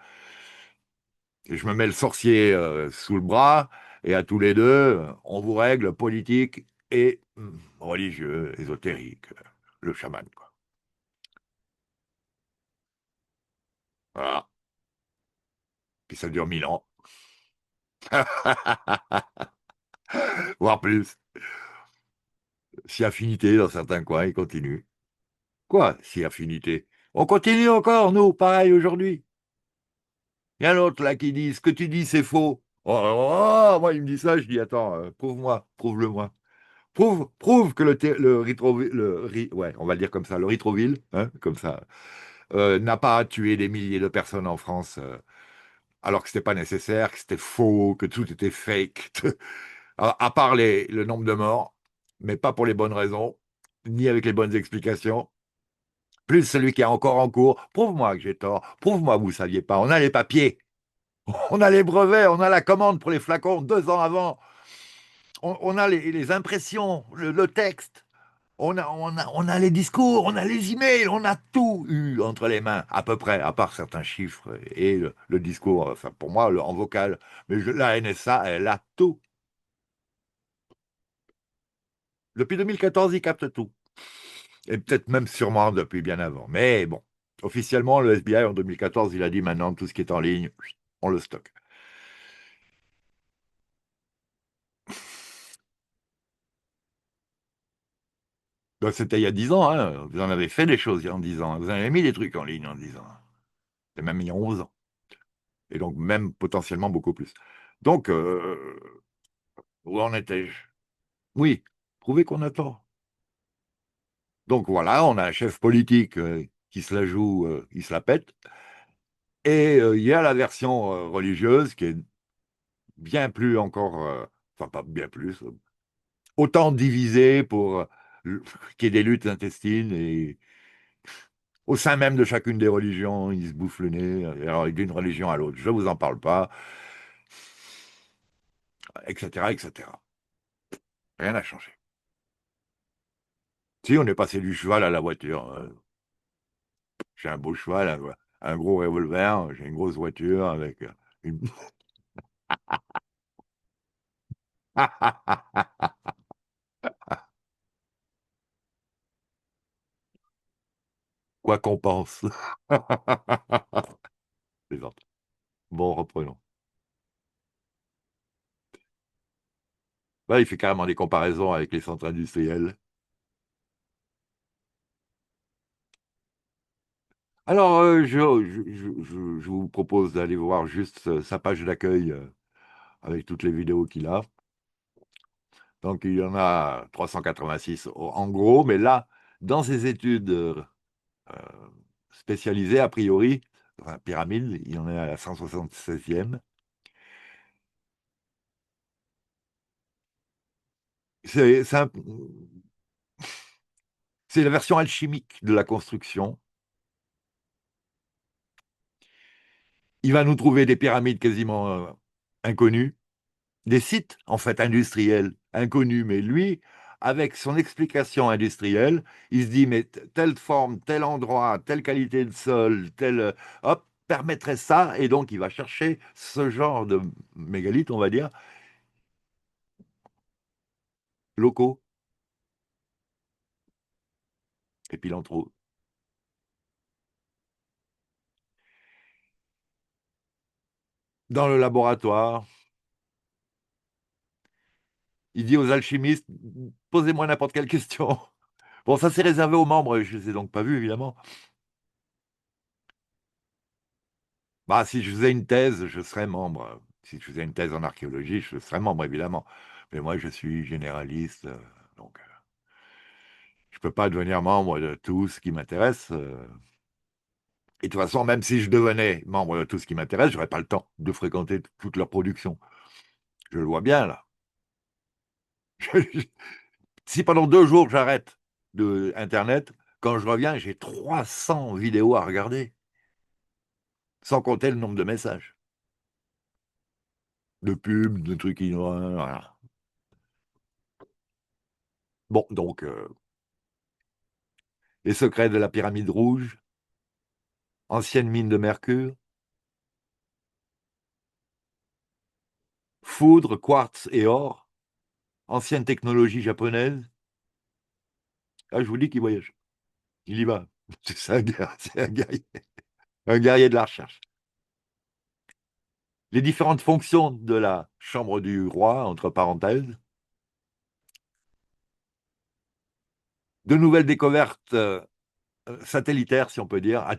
Et je me mets le sorcier sous le bras, et à tous les deux, on vous règle politique et religieux, ésotérique, le chaman, quoi. Voilà. Puis ça dure 1000 ans, voire plus. Si affinité dans certains coins, il continue. Quoi, si affinité? On continue encore, nous, pareil aujourd'hui. Il y a l'autre là qui dit ce que tu dis, c'est faux. Oh, oh, oh, moi, il me dit ça, je dis attends, prouve-moi, prouve-le-moi. Prouve que ouais, on va le dire comme ça, le Ritroville, hein, comme ça, n'a pas tué des milliers de personnes en France, alors que c'était pas nécessaire, que c'était faux, que tout était fake, à part le nombre de morts, mais pas pour les bonnes raisons, ni avec les bonnes explications. Plus celui qui est encore en cours, prouve-moi que j'ai tort, prouve-moi que vous saviez pas. On a les papiers, on a les brevets, on a la commande pour les flacons 2 ans avant, on a les impressions, le texte. On a les discours, on a les emails, on a tout eu entre les mains, à peu près, à part certains chiffres et le discours, enfin pour moi, en vocal. Mais la NSA, elle a tout. Depuis 2014, ils captent tout. Et peut-être même sûrement depuis bien avant. Mais bon, officiellement, le FBI en 2014, il a dit maintenant, tout ce qui est en ligne, on le stocke. Donc, c'était il y a 10 ans, hein. Vous en avez fait des choses en 10 ans. Vous en avez mis des trucs en ligne en 10 ans. Et même il y a 11 ans. Et donc, même potentiellement beaucoup plus. Donc, où en étais-je? Oui, prouver qu'on a tort. Donc voilà, on a un chef politique qui se la joue, il se la pète. Et il y a la version religieuse qui est bien plus encore, enfin pas bien plus, autant divisée pour qu'il y ait des luttes intestines et au sein même de chacune des religions, ils se bouffent le nez, alors d'une religion à l'autre, je ne vous en parle pas, etc., etc. Rien n'a changé. Si, on est passé du cheval à la voiture. J'ai un beau cheval, un gros revolver, j'ai une grosse voiture avec une... Quoi qu'on pense. Plaisante. Bon, reprenons. Là, il fait carrément des comparaisons avec les centres industriels. Alors, je vous propose d'aller voir juste sa page d'accueil avec toutes les vidéos qu'il a. Donc, il y en a 386 en gros, mais là, dans ses études euh, spécialisées, a priori, enfin, pyramide, il y en est à la 176e. C'est c'est un- c'est la version alchimique de la construction. Il va nous trouver des pyramides quasiment inconnues, des sites en fait industriels inconnus, mais lui, avec son explication industrielle, il se dit mais telle forme, tel endroit, telle qualité de sol, hop, permettrait ça, et donc il va chercher ce genre de mégalithes, on va dire, locaux, et puis il en trouve. Dans le laboratoire, il dit aux alchimistes, posez-moi n'importe quelle question. Bon, ça c'est réservé aux membres, je ne les ai donc pas vus, évidemment. Bah, si je faisais une thèse, je serais membre. Si je faisais une thèse en archéologie, je serais membre, évidemment. Mais moi, je suis généraliste, donc je ne peux pas devenir membre de tout ce qui m'intéresse. Et de toute façon, même si je devenais membre de tout ce qui m'intéresse, j'aurais pas le temps de fréquenter toute leur production. Je le vois bien, là. Si pendant 2 jours, j'arrête de Internet, quand je reviens, j'ai 300 vidéos à regarder, sans compter le nombre de messages, de pubs, de trucs. Voilà. Bon, donc, les secrets de la pyramide rouge, ancienne mine de mercure, foudre, quartz et or, ancienne technologie japonaise. Ah, je vous dis qu'il voyage. Il y va. C'est un guerrier de la recherche. Les différentes fonctions de la chambre du roi, entre parenthèses. De nouvelles découvertes satellitaires, si on peut dire, à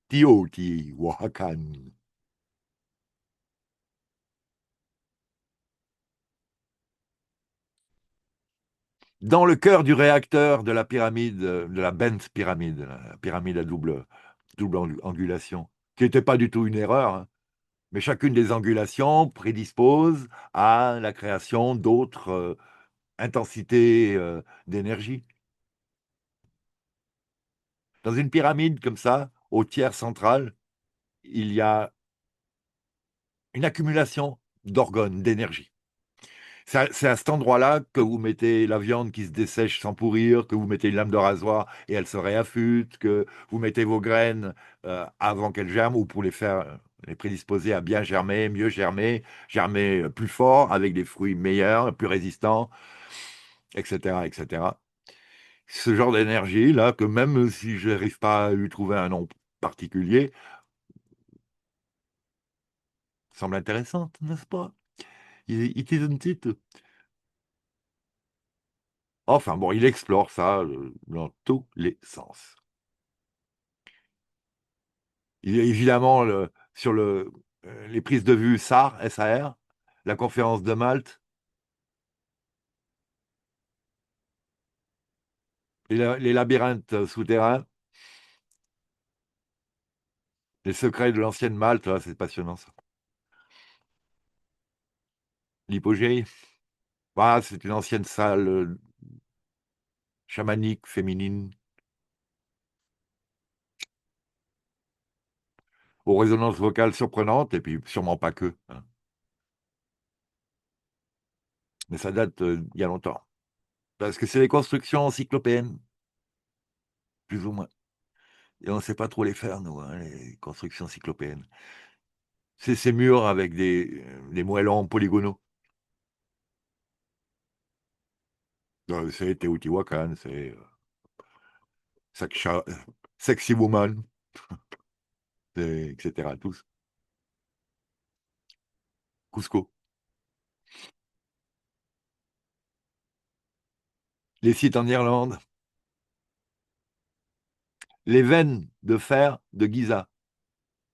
Teotihuacan. Dans le cœur du réacteur de la pyramide, de la Bent pyramide, la pyramide à double angulation, qui n'était pas du tout une erreur, hein. Mais chacune des angulations prédispose à la création d'autres intensités d'énergie. Dans une pyramide comme ça, au tiers central, il y a une accumulation d'organes, d'énergie. C'est à cet endroit-là que vous mettez la viande qui se dessèche sans pourrir, que vous mettez une lame de rasoir et elle se réaffûte, que vous mettez vos graines avant qu'elles germent ou pour les faire les prédisposer à bien germer, mieux germer, germer plus fort avec des fruits meilleurs, plus résistants, etc., etc. Ce genre d'énergie là, que même si je n'arrive pas à lui trouver un nom particulier, semble intéressante, n'est-ce pas? It isn't it? Enfin bon, il explore ça dans tous les sens. Il y a évidemment sur les prises de vue SAR, SAR, la conférence de Malte, les labyrinthes souterrains, les secrets de l'ancienne Malte, là, c'est passionnant ça. L'hypogée, ah, c'est une ancienne salle chamanique féminine aux résonances vocales surprenantes, et puis sûrement pas que, hein. Mais ça date il y a longtemps. Parce que c'est des constructions encyclopéennes, plus ou moins. Et on ne sait pas trop les faire, nous, hein, les constructions cyclopéennes. C'est ces murs avec des moellons polygonaux. C'est Teotihuacan, c'est Saksha- Sexy Woman, etc. Tous. Cusco. Les sites en Irlande. Les veines de fer de Giza.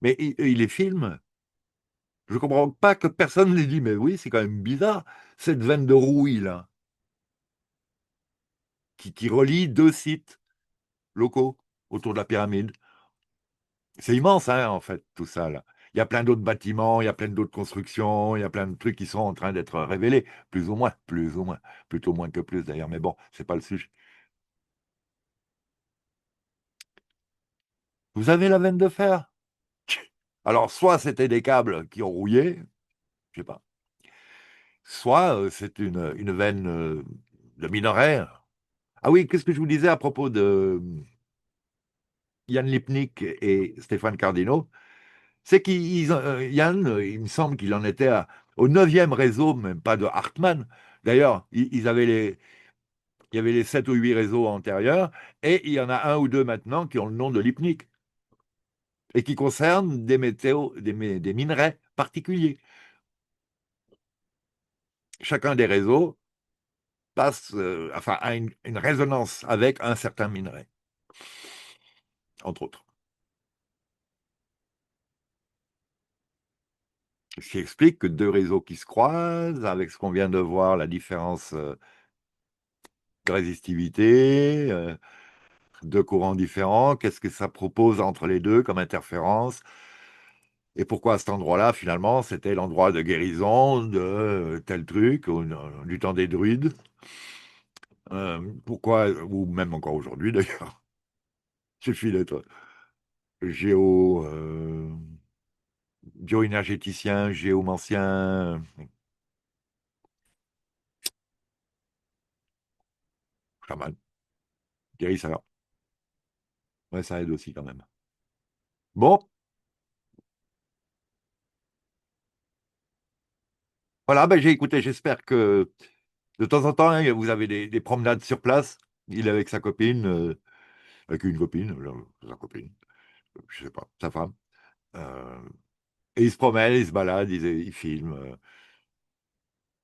Mais il les filme. Je ne comprends pas que personne ne les dit. Mais oui, c'est quand même bizarre, cette veine de rouille, là, qui relie 2 sites locaux autour de la pyramide. C'est immense, hein, en fait, tout ça, là. Il y a plein d'autres bâtiments, il y a plein d'autres constructions, il y a plein de trucs qui sont en train d'être révélés, plus ou moins, plutôt moins que plus d'ailleurs, mais bon, c'est pas le sujet. Vous avez la veine de fer? Alors, soit c'était des câbles qui ont rouillé, je sais pas, soit c'est une veine de minerai. Ah oui, qu'est-ce que je vous disais à propos de Yann Lipnik et Stéphane Cardino? C'est Yann, il me semble qu'il en était au 9e réseau, même pas de Hartmann. D'ailleurs, il y avait les 7 ou 8 réseaux antérieurs, et il y en a un ou deux maintenant qui ont le nom de Lipnik, et qui concernent des métaux, des minerais particuliers. Chacun des réseaux passe, enfin, a une résonance avec un certain minerai, entre autres. Ce qui explique que 2 réseaux qui se croisent, avec ce qu'on vient de voir, la différence de résistivité, deux courants différents, qu'est-ce que ça propose entre les deux comme interférence, et pourquoi à cet endroit-là, finalement, c'était l'endroit de guérison de tel truc, du temps des druides. Pourquoi, ou même encore aujourd'hui d'ailleurs, il suffit d'être géo, bioénergéticien, géomancien, chaman, guérisseur. Ouais, ça aide aussi quand même. Bon, voilà, ben, j'ai écouté, j'espère que de temps en temps, hein, vous avez des promenades sur place. Il est avec sa copine, avec une copine, sa copine, je sais pas, sa femme. Euh, et il se promène, il se balade, il filme.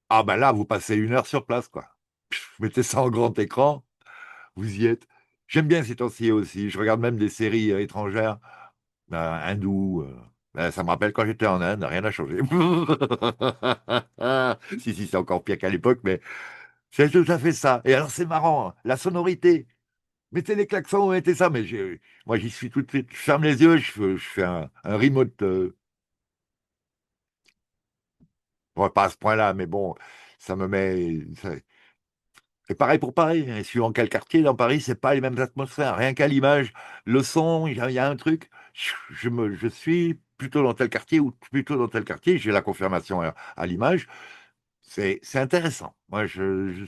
Ah ben là, vous passez une heure sur place, quoi. Pff, mettez ça en grand écran, vous y êtes. J'aime bien ces temps-ci aussi. Je regarde même des séries étrangères, hindoues. Ben, ça me rappelle quand j'étais en Inde, rien n'a changé. Si, si, c'est encore pire qu'à l'époque, mais c'est tout à fait ça. Et alors, c'est marrant, hein, la sonorité. Mettez les klaxons, mettez ça. Mais moi, j'y suis tout de suite. Je ferme les yeux, je fais un remote. Bon, pas à ce point-là, mais bon, ça me met. Et pareil pour Paris, hein. Suivant quel quartier dans Paris, c'est pas les mêmes atmosphères. Rien qu'à l'image, le son, il y a un truc. Je suis plutôt dans tel quartier ou plutôt dans tel quartier. J'ai la confirmation à l'image. C'est intéressant. Moi, je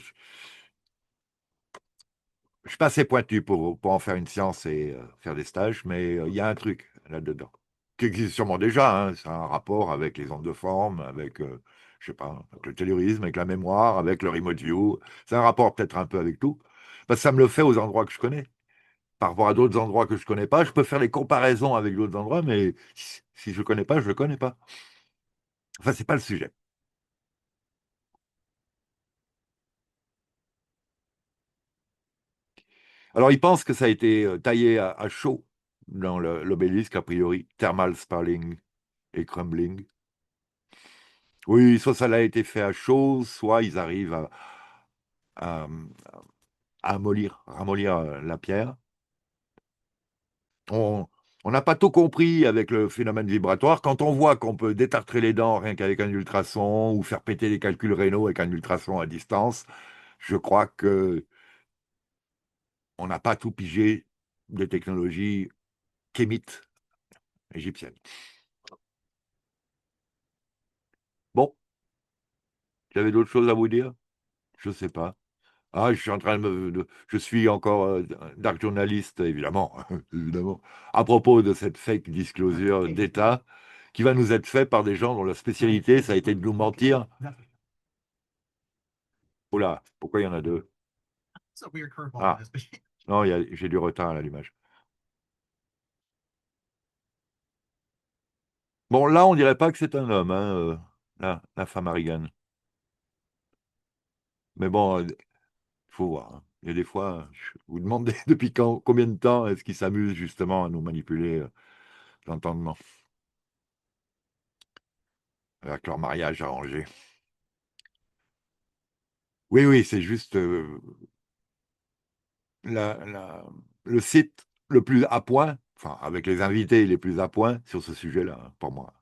suis pas assez pointu pour en faire une science et faire des stages, mais il y a un truc là-dedans qui existe sûrement déjà, hein. C'est un rapport avec les ondes de forme, avec, je sais pas, avec le terrorisme, avec la mémoire, avec le remote view. C'est un rapport peut-être un peu avec tout. Parce que ça me le fait aux endroits que je connais. Par rapport à d'autres endroits que je connais pas, je peux faire les comparaisons avec d'autres endroits, mais si je connais pas, je le connais pas. Enfin, c'est pas le sujet. Alors, ils pensent que ça a été taillé à chaud dans l'obélisque, a priori, thermal sparling et crumbling. Oui, soit ça a été fait à chaud, soit ils arrivent à, à ramollir la pierre. On on n'a pas tout compris avec le phénomène vibratoire. Quand on voit qu'on peut détartrer les dents rien qu'avec un ultrason ou faire péter les calculs rénaux avec un ultrason à distance, je crois que on n'a pas tout pigé des technologies kémites égyptiennes. Bon, j'avais d'autres choses à vous dire? Je sais pas. Ah, je suis en train je suis encore dark journaliste, évidemment, évidemment, à propos de cette fake disclosure d'État qui va nous être faite par des gens dont la spécialité, ça a été de nous mentir. Oula, pourquoi il y en a deux? Ah, non, j'ai du retard à l'allumage. Bon, là, on dirait pas que c'est un homme, hein, la femme Harrigan. Mais bon, il faut voir, hein. Il y a des fois, je vous demande depuis combien de temps est-ce qu'ils s'amusent justement à nous manipuler l'entendement avec leur mariage arrangé. Oui, oui, c'est juste la- la- le site le plus à point, enfin, avec les invités les plus à point sur ce sujet-là, hein, pour moi.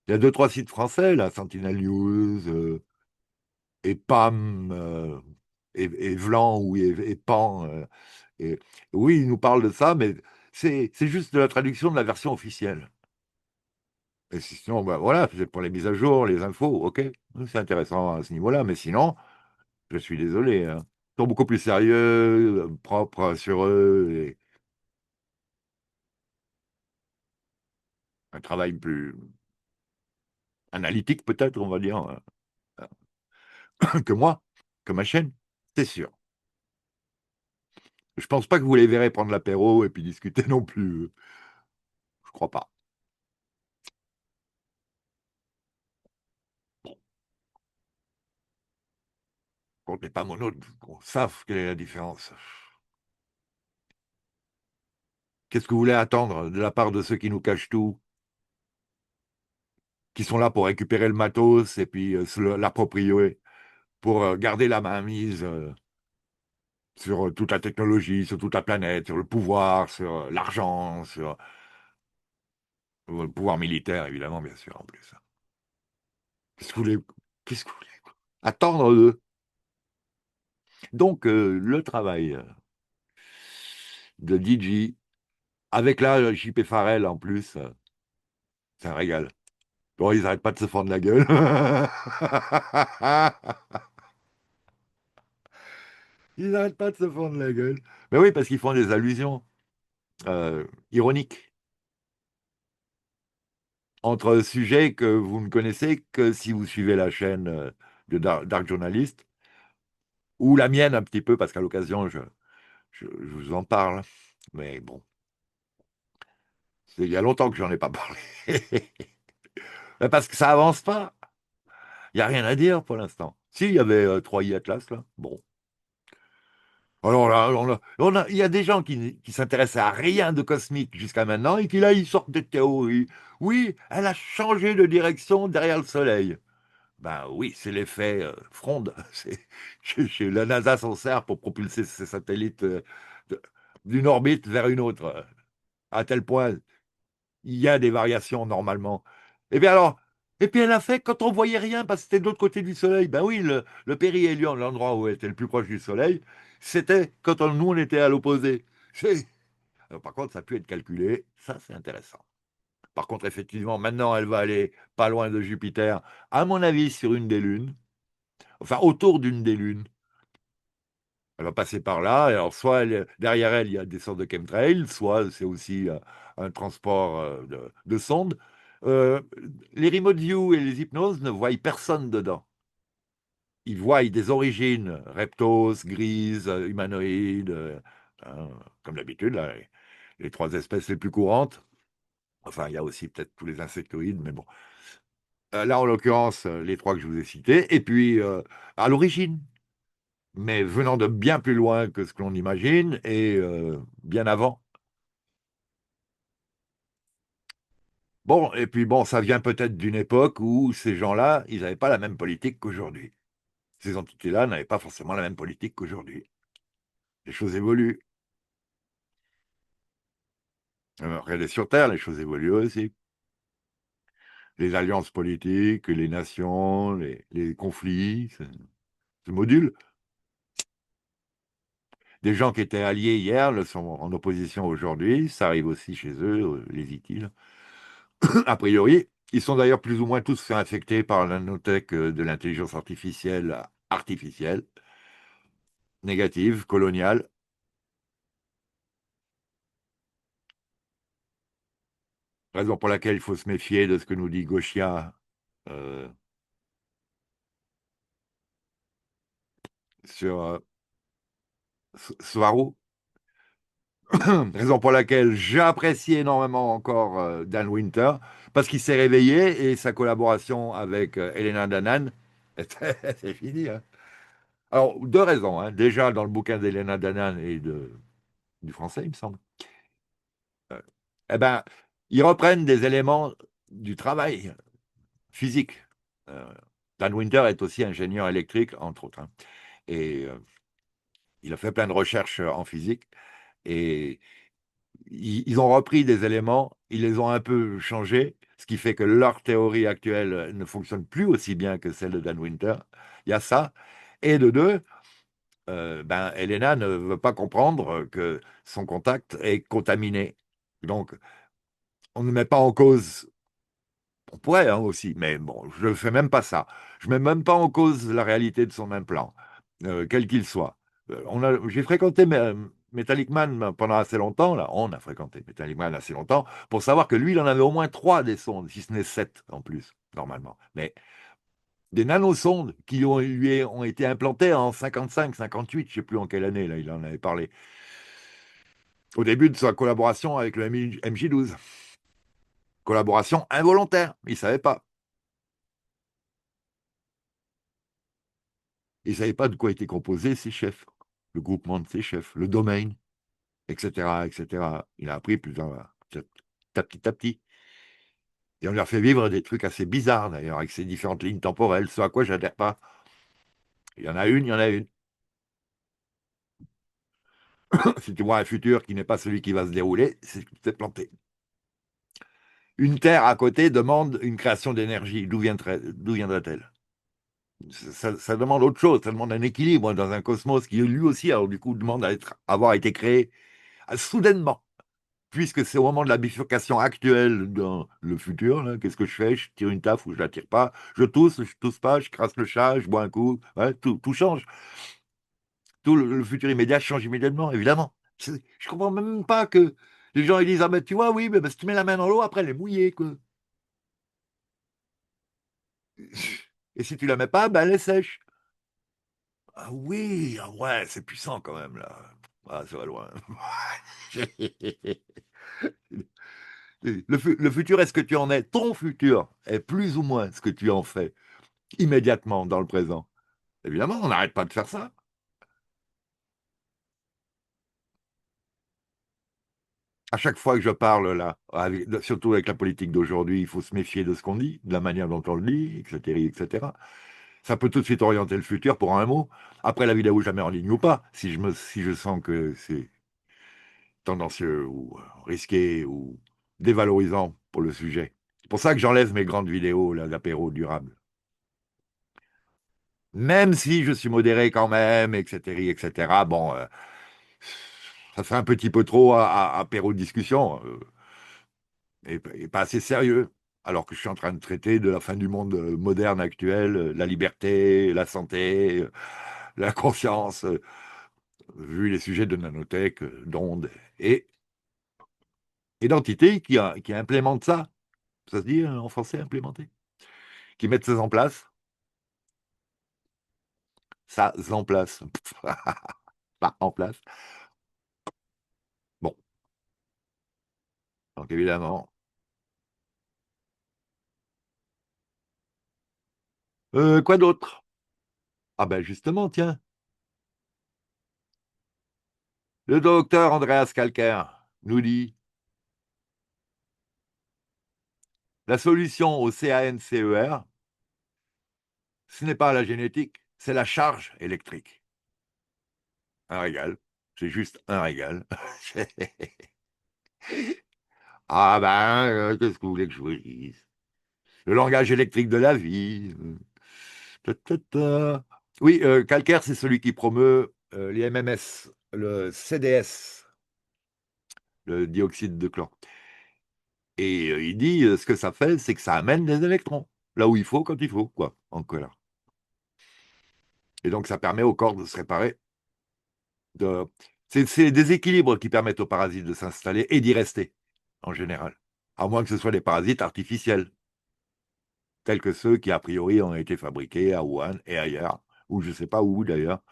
Il y a deux, trois sites français, la Sentinel News, et PAM, et Vlan, ou et PAN. Et, oui, ils nous parlent de ça, mais c'est juste de la traduction de la version officielle. Et sinon, ben voilà, c'est pour les mises à jour, les infos, ok, c'est intéressant à ce niveau-là, mais sinon, je suis désolé, hein. Ils sont beaucoup plus sérieux, propres sur eux, et un travail plus analytique peut-être, on va dire, que moi, que ma chaîne, c'est sûr. Je pense pas que vous les verrez prendre l'apéro et puis discuter non plus. Je crois pas. On n'est pas mono, qu'on sache quelle est la différence. Qu'est-ce que vous voulez attendre de la part de ceux qui nous cachent tout, qui sont là pour récupérer le matos et puis l'approprier, pour garder la main mise sur toute la technologie, sur toute la planète, sur le pouvoir, sur l'argent, sur le pouvoir militaire, évidemment, bien sûr, en plus. Qu'est-ce que vous voulez, qu'est-ce que vous voulez attendre d'eux? Donc, le travail de DJ, avec là, JP Farrell en plus, c'est un régal. Bon, ils n'arrêtent pas de se fendre la gueule. Ils n'arrêtent pas de se fendre la gueule. Mais oui, parce qu'ils font des allusions ironiques entre sujets que vous ne connaissez que si vous suivez la chaîne de Dark Journalist, ou la mienne un petit peu, parce qu'à l'occasion, je vous en parle. Mais bon, il y a longtemps que j'en ai pas parlé. Parce que ça avance pas. Il n'y a rien à dire pour l'instant. Si, il y avait 3i Atlas, là. Bon. Alors là, il y a des gens qui s'intéressaient à rien de cosmique jusqu'à maintenant, et puis là, ils sortent des théories. Oui, elle a changé de direction derrière le Soleil. Ben oui, c'est l'effet fronde. La NASA s'en sert pour propulser ses satellites de- d'une orbite vers une autre, à tel point il y a des variations normalement. Et bien alors, et puis elle a fait quand on voyait rien, parce que c'était de l'autre côté du Soleil. Ben oui, le périhélion, l'endroit où elle était le plus proche du Soleil, c'était quand nous on était à l'opposé. Par contre, ça a pu être calculé, ça c'est intéressant. Par contre, effectivement, maintenant elle va aller pas loin de Jupiter, à mon avis sur une des lunes, enfin autour d'une des lunes. Elle va passer par là. Alors, soit derrière elle, il y a des sortes de chemtrails, soit c'est aussi un transport de sondes. Euh, les remote view et les hypnoses ne voient personne dedans. Ils voient des origines reptos, grises, humanoïdes, hein, comme d'habitude, là, les trois espèces les plus courantes. Enfin, il y a aussi peut-être tous les insectoïdes, mais bon. Là, en l'occurrence, les trois que je vous ai cités. Et puis, à l'origine, mais venant de bien plus loin que ce que l'on imagine et bien avant. Bon, et puis bon, ça vient peut-être d'une époque où ces gens-là, ils n'avaient pas la même politique qu'aujourd'hui. Ces entités-là n'avaient pas forcément la même politique qu'aujourd'hui. Les choses évoluent. Regardez sur Terre, les choses évoluent aussi. Les alliances politiques, les nations, les conflits se modulent. Des gens qui étaient alliés hier le sont en opposition aujourd'hui. Ça arrive aussi chez eux, les ITIL. A priori, ils sont d'ailleurs plus ou moins tous fait infectés par la nanotech de l'intelligence artificielle, négative, coloniale, raison pour laquelle il faut se méfier de ce que nous dit Gauchia euh, sur Swarou, raison pour laquelle j'apprécie énormément encore Dan Winter, parce qu'il s'est réveillé et sa collaboration avec Elena Danan, c'est fini. Hein. Alors, deux raisons. Hein. Déjà, dans le bouquin d'Elena Danan et du français, il me semble. Eh ben, ils reprennent des éléments du travail physique. Euh, Dan Winter est aussi ingénieur électrique, entre autres. Hein. Et il a fait plein de recherches en physique. Et ils ont repris des éléments, ils les ont un peu changés, ce qui fait que leur théorie actuelle ne fonctionne plus aussi bien que celle de Dan Winter. Il y a ça. Et de deux, ben, Elena ne veut pas comprendre que son contact est contaminé. Donc, on ne met pas en cause. On pourrait hein, aussi, mais bon, je ne fais même pas ça. Je ne mets même pas en cause la réalité de son implant, quel qu'il soit. J'ai fréquenté Metallic Man pendant assez longtemps, là, on a fréquenté Metallic Man assez longtemps, pour savoir que lui, il en avait au moins trois des sondes, si ce n'est sept en plus, normalement. Mais des nanosondes qui ont été implantées en 55, 58, je ne sais plus en quelle année, là, il en avait parlé, au début de sa collaboration avec le MJ12. Collaboration involontaire, il ne savait pas. Il ne savait pas de quoi étaient composés ses chefs, le groupement de ses chefs, le domaine, etc., etc. Il a appris plus petit à petit. Et on lui a fait vivre des trucs assez bizarres, d'ailleurs, avec ces différentes lignes temporelles, ce à quoi je n'adhère pas. Il y en a une, il y en a une. Si tu vois un futur qui n'est pas celui qui va se dérouler, c'est que tu t'es planté. Une Terre à côté demande une création d'énergie. D'où viendrait-elle? Ça demande autre chose, ça demande un équilibre dans un cosmos qui lui aussi, alors du coup, demande avoir été créé soudainement. Puisque c'est au moment de la bifurcation actuelle dans le futur, là, qu'est-ce que je fais? Je tire une taffe ou je la tire pas? Je tousse pas, je crasse le chat, je bois un coup, ouais, tout change. Tout le futur immédiat change immédiatement, évidemment. Je comprends même pas que les gens ils disent, ah ben tu vois, oui, mais ben, si tu mets la main dans l'eau, après elle est mouillée, quoi. Et si tu la mets pas, ben elle est sèche. Ah oui, ah ouais, c'est puissant quand même, là. Ah, ça va loin. Le futur est ce que tu en es. Ton futur est plus ou moins ce que tu en fais immédiatement dans le présent. Évidemment, on n'arrête pas de faire ça. À chaque fois que je parle là, surtout avec la politique d'aujourd'hui, il faut se méfier de ce qu'on dit, de la manière dont on le dit, etc., etc. Ça peut tout de suite orienter le futur pour un mot. Après, la vidéo, jamais en ligne ou pas, si je sens que c'est tendancieux ou risqué ou dévalorisant pour le sujet. C'est pour ça que j'enlève mes grandes vidéos là, d'apéro durable. Même si je suis modéré quand même, etc., etc. Bon, ça fait un petit peu trop apéro de discussion et pas assez sérieux. Alors que je suis en train de traiter de la fin du monde moderne actuel, la liberté, la santé, la conscience, vu les sujets de nanotech, d'ondes et, et d'entités qui implémentent ça. Ça se dit en français, implémenter? Qui mettent ça en place. Ça en place. Pas en place. Bon, donc évidemment. Quoi d'autre? Ah ben justement, tiens, le docteur Andreas Kalker nous dit la solution au CANCER, ce n'est pas la génétique, c'est la charge électrique. Un régal. C'est juste un régal. Ah ben, qu'est-ce que vous voulez que je vous dise? Le langage électrique de la vie. Ta, ta, ta. Oui, Calcaire, c'est celui qui promeut les MMS, le CDS, le dioxyde de chlore. Et il dit, ce que ça fait, c'est que ça amène des électrons, là où il faut, quand il faut, quoi, en colère. Et donc, ça permet au corps de se réparer. De... C'est les déséquilibres qui permettent aux parasites de s'installer et d'y rester, en général. À moins que ce soit des parasites artificiels, tels que ceux qui, a priori, ont été fabriqués à Wuhan et ailleurs, ou je ne sais pas où d'ailleurs.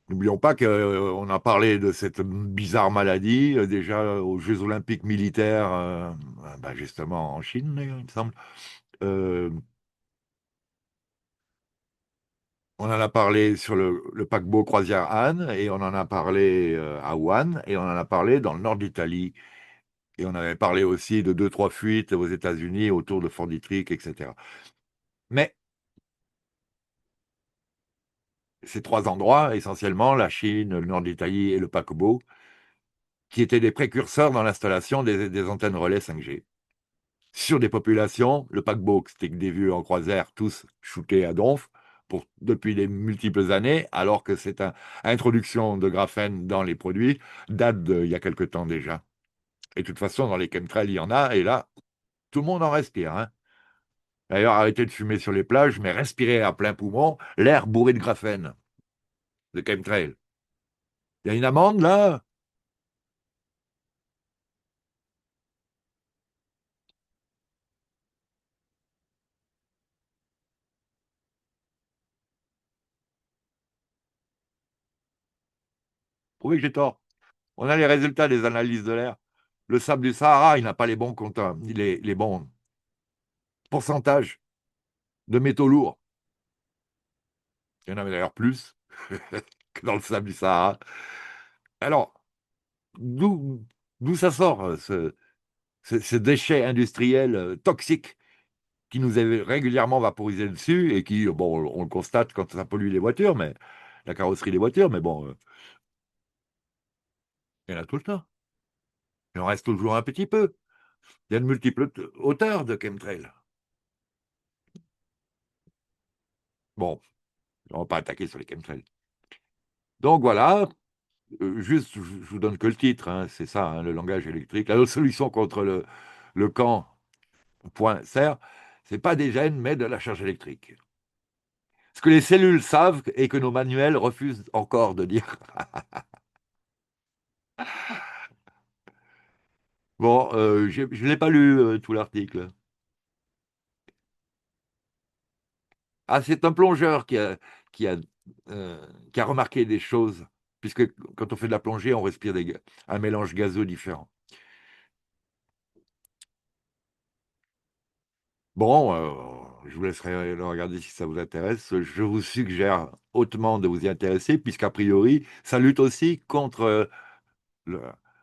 N'oublions pas qu'on a parlé de cette bizarre maladie déjà aux Jeux Olympiques militaires, bah, justement en Chine, il me semble. Euh, on en a parlé sur le paquebot croisière Anne, et on en a parlé à Wuhan, et on en a parlé dans le nord d'Italie. Et on avait parlé aussi de deux, trois fuites aux États-Unis autour de Fort Detrick, etc. Mais ces trois endroits, essentiellement la Chine, le nord d'Italie et le paquebot, qui étaient des précurseurs dans l'installation des antennes relais 5G. Sur des populations, le paquebot, c'était que des vieux en croisière, tous shootés à donf, depuis des multiples années, alors que cette introduction de graphène dans les produits date d'il y a quelque temps déjà. Et de toute façon, dans les chemtrails, il y en a, et là, tout le monde en respire. Hein. D'ailleurs, arrêtez de fumer sur les plages, mais respirez à plein poumon l'air bourré de graphène, de chemtrail. Il y a une amende, là? Prouvez que j'ai tort. On a les résultats des analyses de l'air. Le sable du Sahara, il n'a pas les bons compteurs, les bons pourcentages de métaux lourds. Il y en avait d'ailleurs plus que dans le sable du Sahara. Alors, d'où ça sort, ce déchet industriel toxique qui nous est régulièrement vaporisé dessus et qui, bon, on le constate quand ça pollue les voitures, mais la carrosserie des voitures, mais bon, Il y en a tout le temps. Il en reste toujours un petit peu. Il y a de multiples hauteurs de chemtrails. Bon, on ne va pas attaquer sur les chemtrails. Donc voilà, juste, je vous donne que le titre, hein, c'est ça, hein, le langage électrique. La solution contre le camp, point serre, c'est pas des gènes, mais de la charge électrique. Ce que les cellules savent et que nos manuels refusent encore de dire. Bon, je ne l'ai pas lu, tout l'article. Ah, c'est un plongeur qui a, qui a remarqué des choses, puisque quand on fait de la plongée, on respire un mélange gazeux différent. Bon, je vous laisserai le regarder si ça vous intéresse. Je vous suggère hautement de vous y intéresser, puisqu'a priori, ça lutte aussi contre le-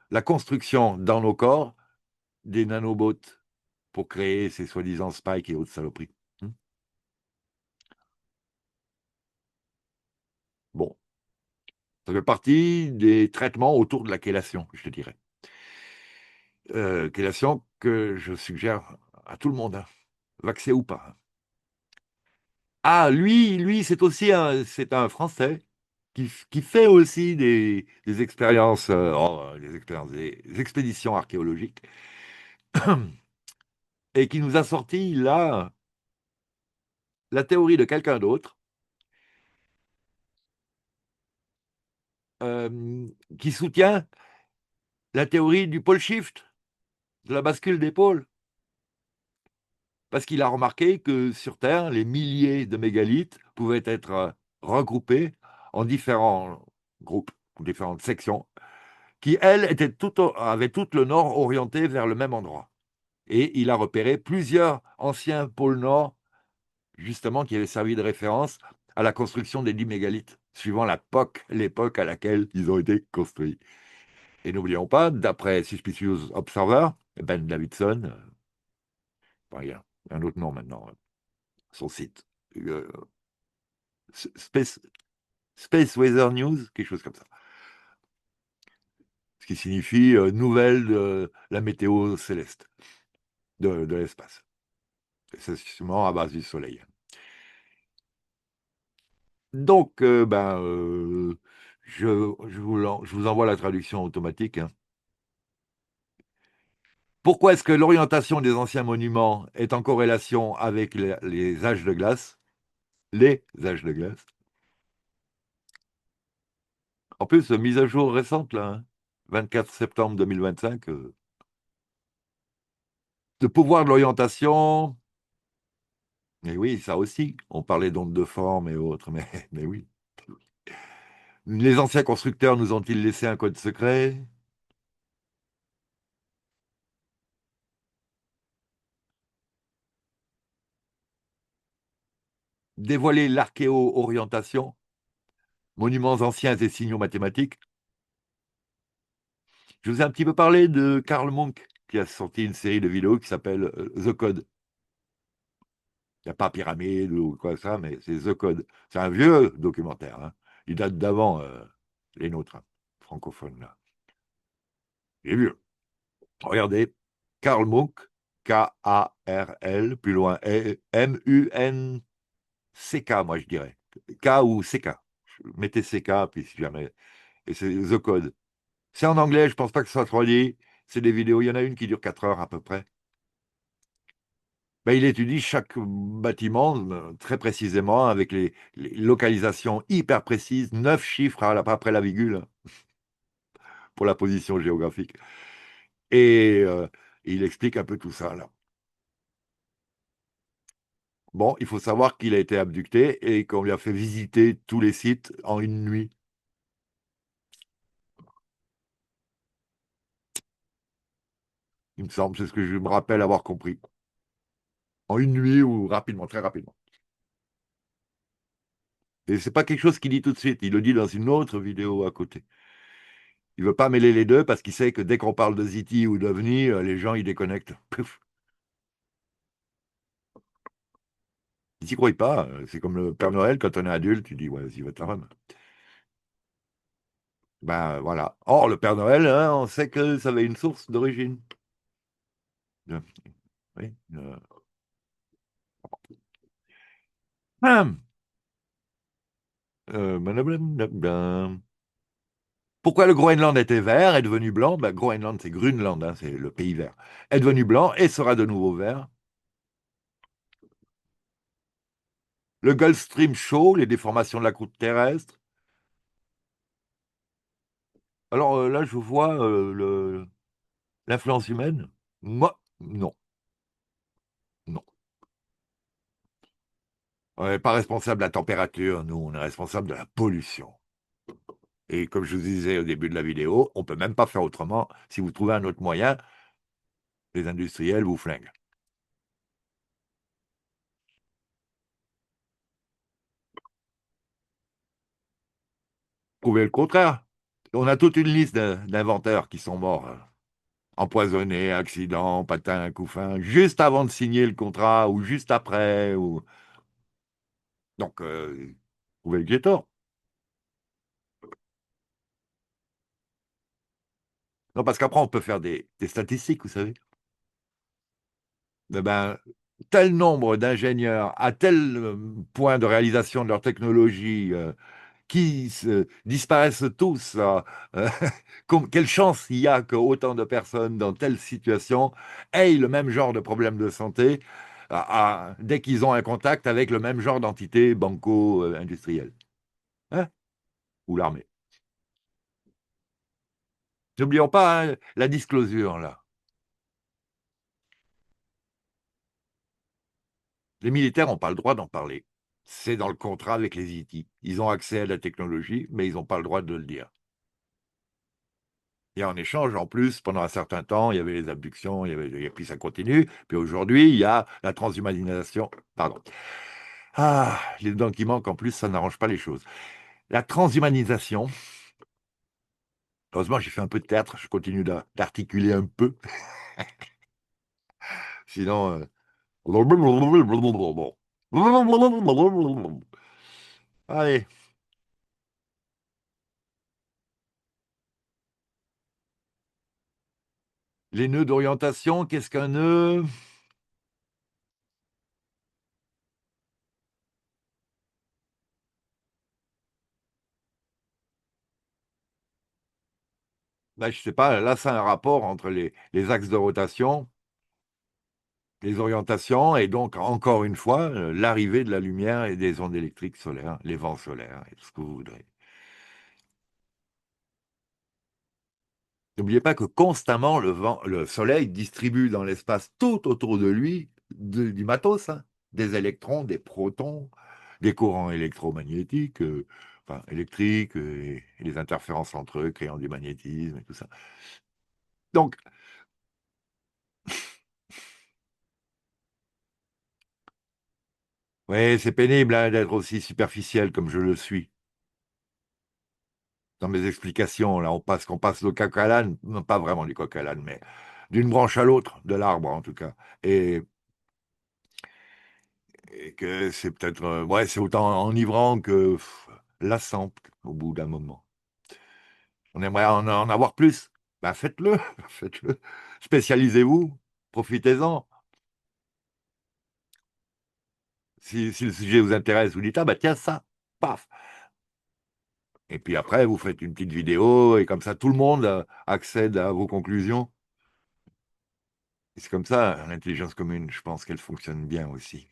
la construction dans nos corps des nanobots pour créer ces soi-disant spikes et autres saloperies. Hmm. Bon, ça fait partie des traitements autour de la chélation, je te dirais. Chélation que je suggère à tout le monde, hein, vaccé ou pas, hein. Ah, lui, c'est un Français qui fait aussi des expériences, des expéditions archéologiques, et qui nous a sorti là la théorie de quelqu'un d'autre, qui soutient la théorie du pole shift, de la bascule des pôles, parce qu'il a remarqué que sur Terre, les milliers de mégalithes pouvaient être regroupés en différents groupes, ou différentes sections, qui, elles, avaient tout le nord orienté vers le même endroit. Et il a repéré plusieurs anciens pôles nord, justement, qui avaient servi de référence à la construction des 10 mégalithes, suivant l'époque à laquelle ils ont été construits. Et n'oublions pas, d'après Suspicious Observer, Ben Davidson, il y a un autre nom maintenant, son site, euh, Space, Space Weather News, quelque chose comme ça, ce qui signifie nouvelle de la météo céleste, de l'espace. C'est sûrement à base du Soleil. Donc, je vous envoie la traduction automatique, hein. Pourquoi est-ce que l'orientation des anciens monuments est en corrélation avec les âges de glace? Les âges de glace. En plus, mise à jour récente, là, hein, 24 septembre 2025. Le pouvoir de l'orientation, mais oui, ça aussi. On parlait d'ondes de forme et autres, mais oui. Les anciens constructeurs nous ont-ils laissé un code secret? Dévoiler l'archéo-orientation, monuments anciens et signaux mathématiques. Je vous ai un petit peu parlé de Karl Munk, qui a sorti une série de vidéos qui s'appelle The Code. Il n'y a pas Pyramide ou quoi que ça, mais c'est The Code. C'est un vieux documentaire, hein. Il date d'avant les nôtres, hein, francophones, là. Il est vieux. Regardez, Karl Munk, Karl, plus loin, Munck, moi je dirais. K ou CK. Mettez CK, puis si jamais. Et c'est The Code. C'est en anglais, je pense pas que ce soit traduit. C'est des vidéos, il y en a une qui dure 4 heures à peu près. Ben, il étudie chaque bâtiment très précisément avec les localisations hyper précises, 9 chiffres après la virgule pour la position géographique. Et il explique un peu tout ça là. Bon, il faut savoir qu'il a été abducté et qu'on lui a fait visiter tous les sites en une nuit. Il me semble, c'est ce que je me rappelle avoir compris. En une nuit ou rapidement, très rapidement. Et c'est pas quelque chose qu'il dit tout de suite, il le dit dans une autre vidéo à côté. Il veut pas mêler les deux parce qu'il sait que dès qu'on parle de Ziti ou d'OVNI, les gens ils déconnectent. Pouf. Ils n'y croient pas. C'est comme le Père Noël, quand on est adulte, tu dis, ouais, vas-y, va te la rame. Ben voilà. Or, le Père Noël, hein, on sait que ça avait une source d'origine. Euh, Oui. Hum. Blablabla. Pourquoi le Groenland était vert, est devenu blanc? Ben, Groenland, c'est Grunland, hein, c'est le pays vert. Est devenu blanc et sera de nouveau vert. Le Gulf Stream chaud, les déformations de la croûte terrestre. Alors là, je vois l'influence humaine. Moi, non, non. On n'est pas responsable de la température, nous, on est responsable de la pollution. Et comme je vous disais au début de la vidéo, on ne peut même pas faire autrement. Si vous trouvez un autre moyen, les industriels vous flinguent. Prouvez le contraire. On a toute une liste d'inventeurs qui sont morts, empoisonnés, accidents, patins, couffins, juste avant de signer le contrat ou juste après. Donc, prouvez que j'ai tort. Non, parce qu'après, on peut faire des statistiques, vous savez. Eh ben, tel nombre d'ingénieurs à tel point de réalisation de leur technologie disparaissent tous. Euh, quelle chance il y a que autant de personnes dans telle situation aient le même genre de problème de santé dès qu'ils ont un contact avec le même genre d'entité banco-industrielle, hein, ou l'armée. N'oublions pas, hein, la disclosure, là. Les militaires n'ont pas le droit d'en parler. C'est dans le contrat avec les IT. Ils ont accès à la technologie, mais ils n'ont pas le droit de le dire. Et en échange, en plus, pendant un certain temps, il y avait les abductions, et puis ça continue. Puis aujourd'hui, il y a la transhumanisation. Pardon. Ah, les dents qui manquent, en plus, ça n'arrange pas les choses. La transhumanisation, heureusement, j'ai fait un peu de théâtre, je continue d'articuler un peu. Sinon. Allez, les nœuds d'orientation, qu'est-ce qu'un nœud? Là, je sais pas, là, c'est un rapport entre les axes de rotation, les orientations, et donc, encore une fois, l'arrivée de la lumière et des ondes électriques solaires, les vents solaires, et tout ce que vous voudrez. N'oubliez pas que constamment, le soleil distribue dans l'espace tout autour de lui du matos, hein, des électrons, des protons, des courants électromagnétiques, enfin électriques, et les interférences entre eux créant du magnétisme et tout ça. Donc, oui, c'est pénible, hein, d'être aussi superficiel comme je le suis dans mes explications. Là, qu'on passe le coq à l'âne, non, pas vraiment du coq à l'âne, mais d'une branche à l'autre de l'arbre en tout cas. Et que c'est peut-être, ouais, c'est autant enivrant que lassant au bout d'un moment. On aimerait en avoir plus. Ben faites-le, faites-le. Spécialisez-vous, profitez-en. Si le sujet vous intéresse, vous dites, ah bah tiens, ça, paf. Et puis après, vous faites une petite vidéo et comme ça, tout le monde accède à vos conclusions. Et c'est comme ça, l'intelligence commune, je pense qu'elle fonctionne bien aussi.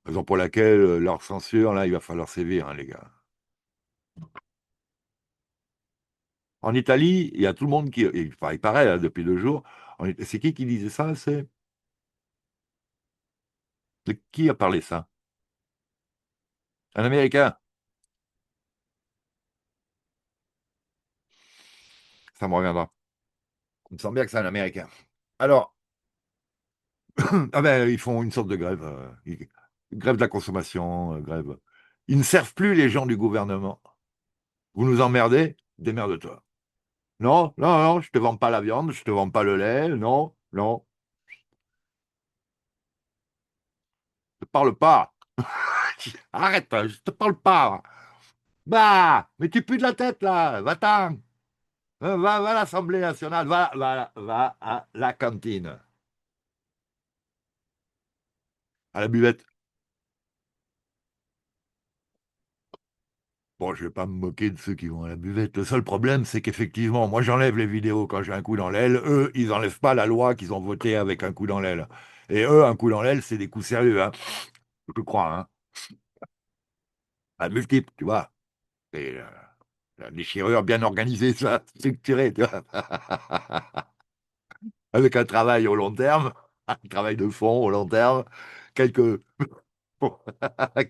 Raison pour laquelle leur censure, là, il va falloir sévir, hein, les gars. En Italie, il y a tout le monde il paraît, là, depuis 2 jours. C'est qui disait ça? De qui a parlé ça? Un Américain. Ça me reviendra. Il me semble bien que c'est un Américain. Alors, ah ben, ils font une sorte de grève. Grève de la consommation, grève. Ils ne servent plus les gens du gouvernement. Vous nous emmerdez? Démerde-toi. Non, non, non, je te vends pas la viande, je te vends pas le lait, non, non, je te parle pas. Arrête, je te parle pas. Bah, mais tu pues de la tête là, va-t'en. Va à l'Assemblée nationale, va à la cantine, à la buvette. Bon, je vais pas me moquer de ceux qui vont à la buvette. Le seul problème, c'est qu'effectivement, moi j'enlève les vidéos quand j'ai un coup dans l'aile. Eux, ils enlèvent pas la loi qu'ils ont votée avec un coup dans l'aile. Et eux, un coup dans l'aile, c'est des coups sérieux, hein. Je crois, hein. À multiples, tu vois. C'est la déchirure bien organisée, ça, structurée, tu vois. Avec un travail au long terme, un travail de fond au long terme, quelques,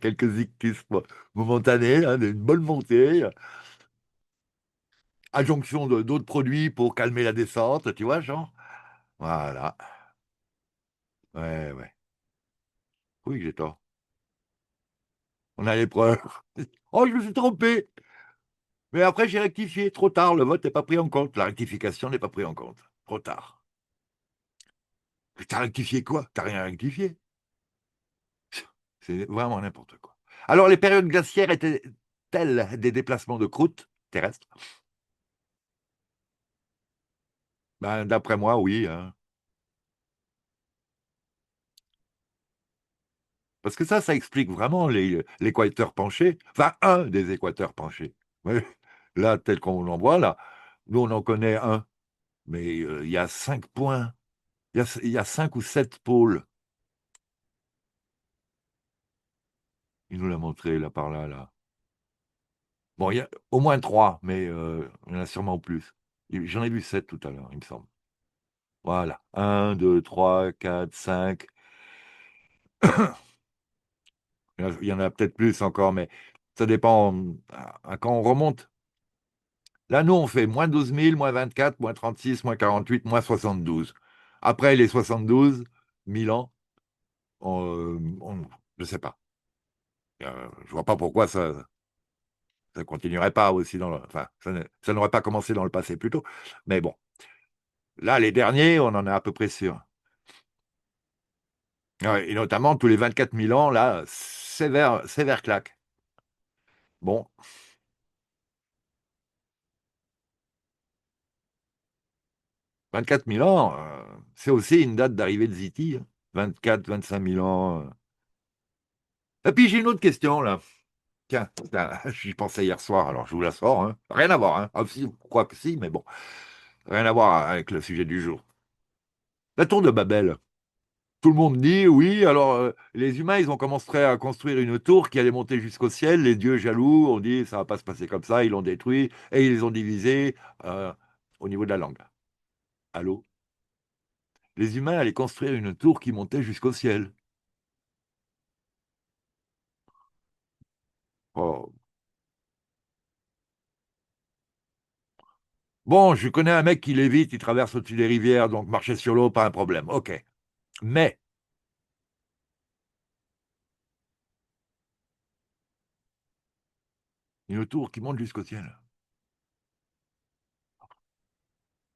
quelques ictus momentanés, hein, une bonne montée, adjonction de d'autres produits pour calmer la descente, tu vois, genre. Voilà. Ouais, ouais. Oui, j'ai tort. On a les preuves. Oh, je me suis trompé. Mais après, j'ai rectifié. Trop tard, le vote n'est pas pris en compte. La rectification n'est pas prise en compte. Trop tard. Mais t'as rectifié quoi? T'as rien rectifié. C'est vraiment n'importe quoi. Alors, les périodes glaciaires étaient-elles des déplacements de croûte terrestre? Ben, d'après moi, oui, hein. Parce que ça explique vraiment l'équateur penché. Enfin, un des équateurs penchés. Ouais. Là, tel qu'on en voit, là, nous, on en connaît un. Mais il y a 5 points. Il y a 5 ou 7 pôles. Il nous l'a montré, là, par là, là. Bon, il y a au moins 3, mais il y en a sûrement plus. J'en ai vu 7 tout à l'heure, il me semble. Voilà. 1, 2, 3, 4, 5. Il y en a peut-être plus encore, mais ça dépend quand on remonte. Là, nous, on fait moins 12 000, moins 24, moins 36, moins 48, moins 72. Après les 72 000 ans, je ne sais pas. Je vois pas pourquoi ça continuerait pas aussi enfin, ça n'aurait pas commencé dans le passé plutôt. Mais bon, là, les derniers, on en est à peu près sûr. Ouais, et notamment tous les 24 000 ans, là, sévère claque. Bon, 24 000 ans, c'est aussi une date d'arrivée de Ziti, hein. 24, 25 000 ans. Et puis j'ai une autre question là. Tiens, j'y pensais hier soir, alors je vous la sors, hein. Rien à voir, hein. Ah, si, quoi que si, mais bon, rien à voir avec le sujet du jour. La tour de Babel. Tout le monde dit oui, alors les humains, ils ont commencé à construire une tour qui allait monter jusqu'au ciel. Les dieux jaloux ont dit ça va pas se passer comme ça, ils l'ont détruit et ils les ont divisés au niveau de la langue. Allô? Les humains allaient construire une tour qui montait jusqu'au ciel. Oh. Bon, je connais un mec qui lévite, il traverse au-dessus des rivières, donc marcher sur l'eau, pas un problème. Ok. Mais une tour qui monte jusqu'au ciel,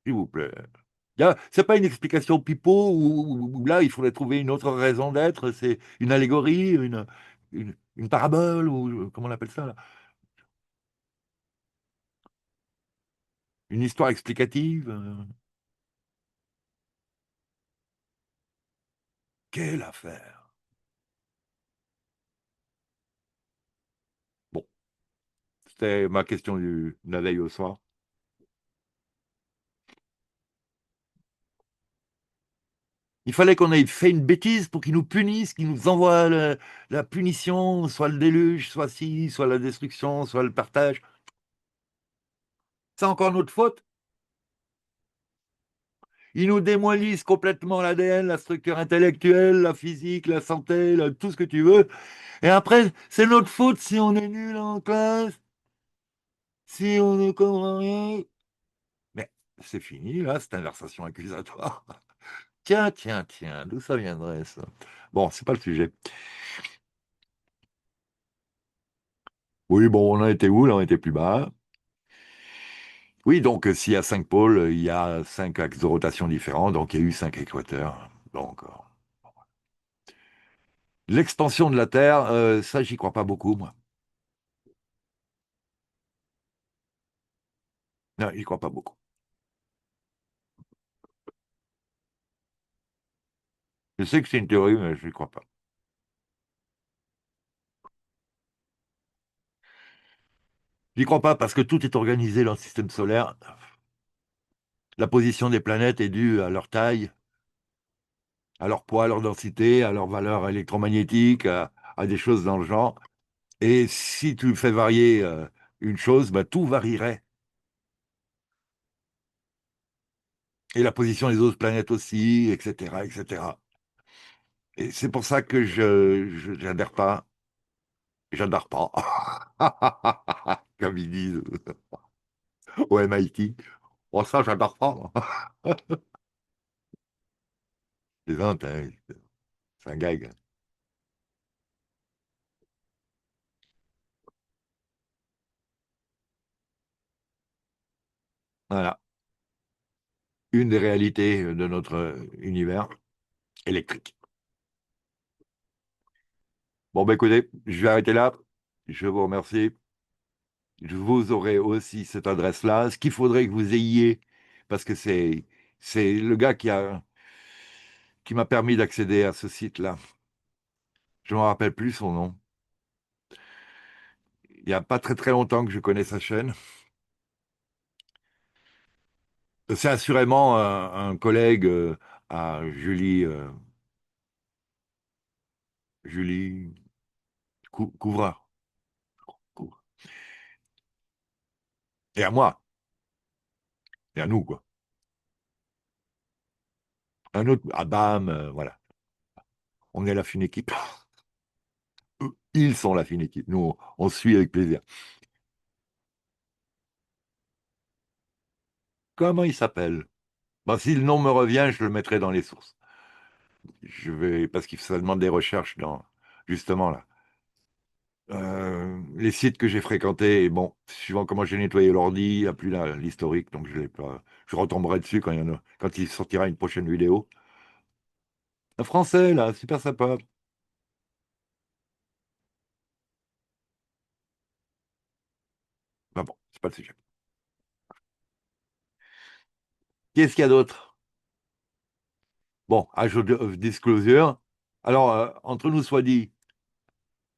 s'il vous plaît. C'est pas une explication pipeau ou là, il faudrait trouver une autre raison d'être. C'est une allégorie, une parabole ou comment on appelle ça là? Une histoire explicative. Quelle affaire! Bon, c'était ma question de la veille au soir. Il fallait qu'on ait fait une bêtise pour qu'ils nous punissent, qu'ils nous envoient la punition, soit le déluge, soit ci, soit la destruction, soit le partage. C'est encore notre faute. Ils nous démolissent complètement l'ADN, la structure intellectuelle, la physique, la santé, tout ce que tu veux. Et après, c'est notre faute si on est nul en classe, si on ne comprend rien. Mais c'est fini, là, cette inversation accusatoire. Tiens, tiens, tiens, d'où ça viendrait, ça? Bon, c'est pas le sujet. Oui, bon, on en était où? Là, on était plus bas. Oui, donc s'il y a 5 pôles, il y a 5 axes de rotation différents, donc il y a eu 5 équateurs. Donc, l'expansion de la Terre, ça, j'y crois pas beaucoup, moi. Non, j'y crois pas beaucoup. Je sais que c'est une théorie, mais je n'y crois pas. J'y crois pas parce que tout est organisé dans le système solaire. La position des planètes est due à leur taille, à leur poids, à leur densité, à leur valeur électromagnétique, à des choses dans le genre. Et si tu fais varier une chose, bah, tout varierait. Et la position des autres planètes aussi, etc., etc. Et c'est pour ça que j'adhère pas, j'adhère pas, comme ils disent au MIT. Bon, ça, j'adhère pas, moi. Les Indes, hein, c'est un gag. Voilà, une des réalités de notre univers électrique. Bon, ben écoutez, je vais arrêter là. Je vous remercie. Je vous aurai aussi cette adresse-là. Ce qu'il faudrait que vous ayez, parce que c'est le gars qui m'a permis d'accéder à ce site-là. Je ne me rappelle plus son nom. Il n'y a pas très très longtemps que je connais sa chaîne. C'est assurément un collègue à Julie Couvreur. Et à moi, et à nous, quoi. Un autre, à Bam, voilà. On est la fine équipe. Ils sont la fine équipe. Nous, on suit avec plaisir. Comment il s'appelle? Bon, si le nom me revient, je le mettrai dans les sources. Je vais, parce qu'il ça demande des recherches dans, justement là. Les sites que j'ai fréquentés, et bon, suivant comment j'ai nettoyé l'ordi, il n'y a plus l'historique, donc je l'ai pas. Je retomberai dessus quand quand il sortira une prochaine vidéo. Un français, là, super sympa. Ah bon, c'est pas le sujet. Qu'est-ce qu'il y a d'autre? Bon, Age of Disclosure. Alors, entre nous soit dit,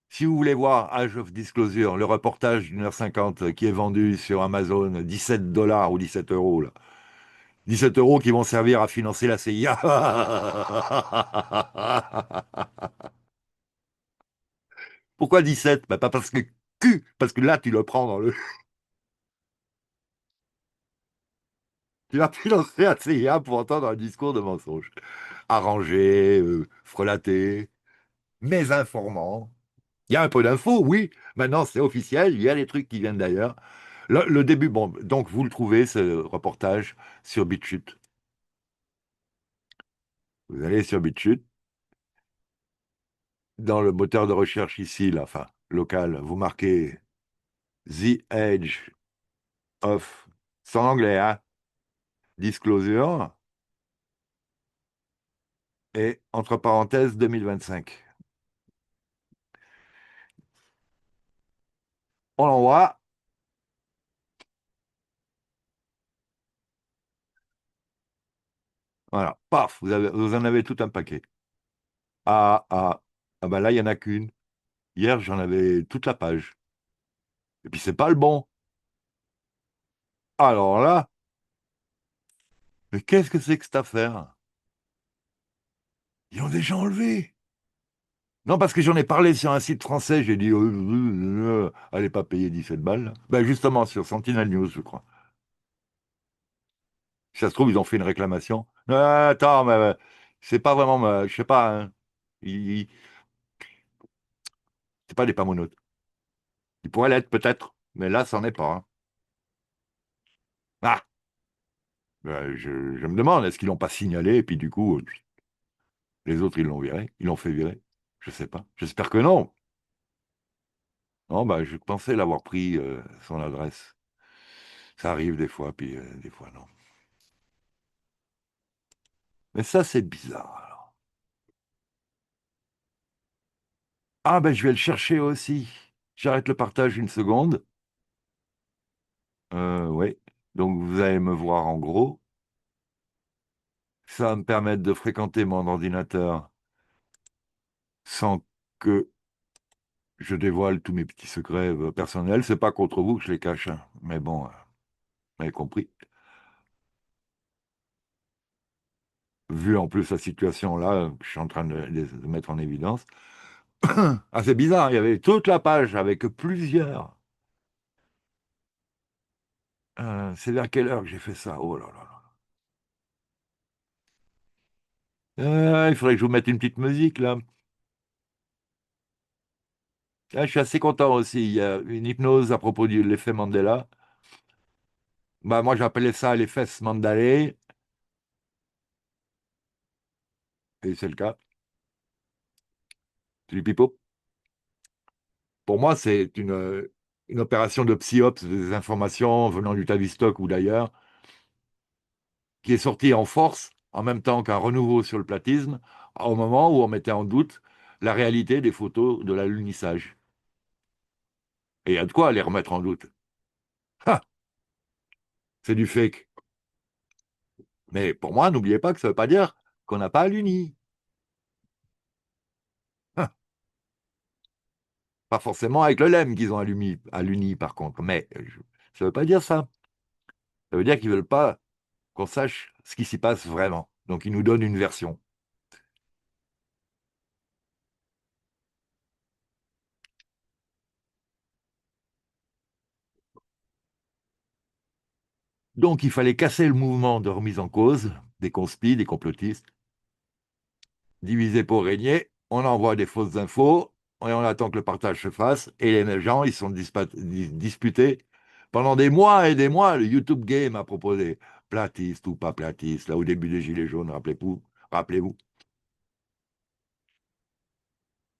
si vous voulez voir Age of Disclosure, le reportage d'1h50 qui est vendu sur Amazon, 17 dollars ou 17 euros, là. 17 euros qui vont servir à financer la CIA. Pourquoi 17? Bah, pas parce que parce que là, tu le prends dans le. Tu vas financer la CIA pour entendre un discours de mensonge. Arrangé, frelaté, mais informant. Il y a un peu d'infos, oui. Maintenant, c'est officiel. Il y a des trucs qui viennent d'ailleurs. Le début, bon, donc vous le trouvez, ce reportage, sur BitChute. Vous allez sur BitChute. Dans le moteur de recherche ici, là, enfin, local, vous marquez The Edge of, c'est en anglais, hein, Disclosure, et entre parenthèses 2025. On l'envoie, voilà, paf, vous en avez tout un paquet. Ah, ah, ah bah là, il n'y en a qu'une. Hier, j'en avais toute la page. Et puis, c'est pas le bon. Alors là, mais qu'est-ce que c'est que cette affaire? Ils ont déjà enlevé. Non, parce que j'en ai parlé sur un site français, j'ai dit, allez pas payer 17 balles, là. Ben justement, sur Sentinel News, je crois. Si ça se trouve, ils ont fait une réclamation. Attends, mais c'est pas vraiment, je sais pas, hein. Ils- C'est pas des pamonautes. Ils pourraient l'être peut-être, mais là, c'en est pas, hein. Ah, je me demande, est-ce qu'ils l'ont pas signalé et puis du coup, les autres, ils l'ont viré, ils l'ont fait virer. Je sais pas. J'espère que non. Non, bah, je pensais l'avoir pris son adresse. Ça arrive des fois, puis des fois non. Mais ça, c'est bizarre, alors. Ah, ben, je vais le chercher aussi. J'arrête le partage une seconde. Ouais. Donc, vous allez me voir en gros. Ça va me permettre de fréquenter mon ordinateur sans que je dévoile tous mes petits secrets personnels. C'est pas contre vous que je les cache, hein. Mais bon, vous m'avez compris. Vu en plus la situation là, que je suis en train de mettre en évidence. Ah, c'est bizarre, il y avait toute la page avec plusieurs. C'est vers quelle heure que j'ai fait ça? Oh là là. Il faudrait que je vous mette une petite musique là. Ah, je suis assez content aussi. Il y a une hypnose à propos de l'effet Mandela. Bah, moi, j'appelais ça l'effet Mandalay, et c'est le cas. C'est du pipeau. Pour moi, c'est une opération de psyops, des informations venant du Tavistock ou d'ailleurs, qui est sortie en force, en même temps qu'un renouveau sur le platisme, au moment où on mettait en doute la réalité des photos de l'alunissage. Et il y a de quoi les remettre en doute. Ah, c'est du fake. Mais pour moi, n'oubliez pas que ça ne veut pas dire qu'on n'a pas aluni. Ah, pas forcément avec le LEM qu'ils ont aluni, par contre. Mais ça ne veut pas dire ça. Ça veut dire qu'ils ne veulent pas qu'on sache ce qui s'y passe vraiment. Donc, ils nous donnent une version. Donc, il fallait casser le mouvement de remise en cause des conspis, des complotistes, diviser pour régner. On envoie des fausses infos et on attend que le partage se fasse. Et les gens, ils sont disputés pendant des mois et des mois. Le YouTube Game a proposé platiste ou pas platiste, là au début des Gilets jaunes, rappelez-vous.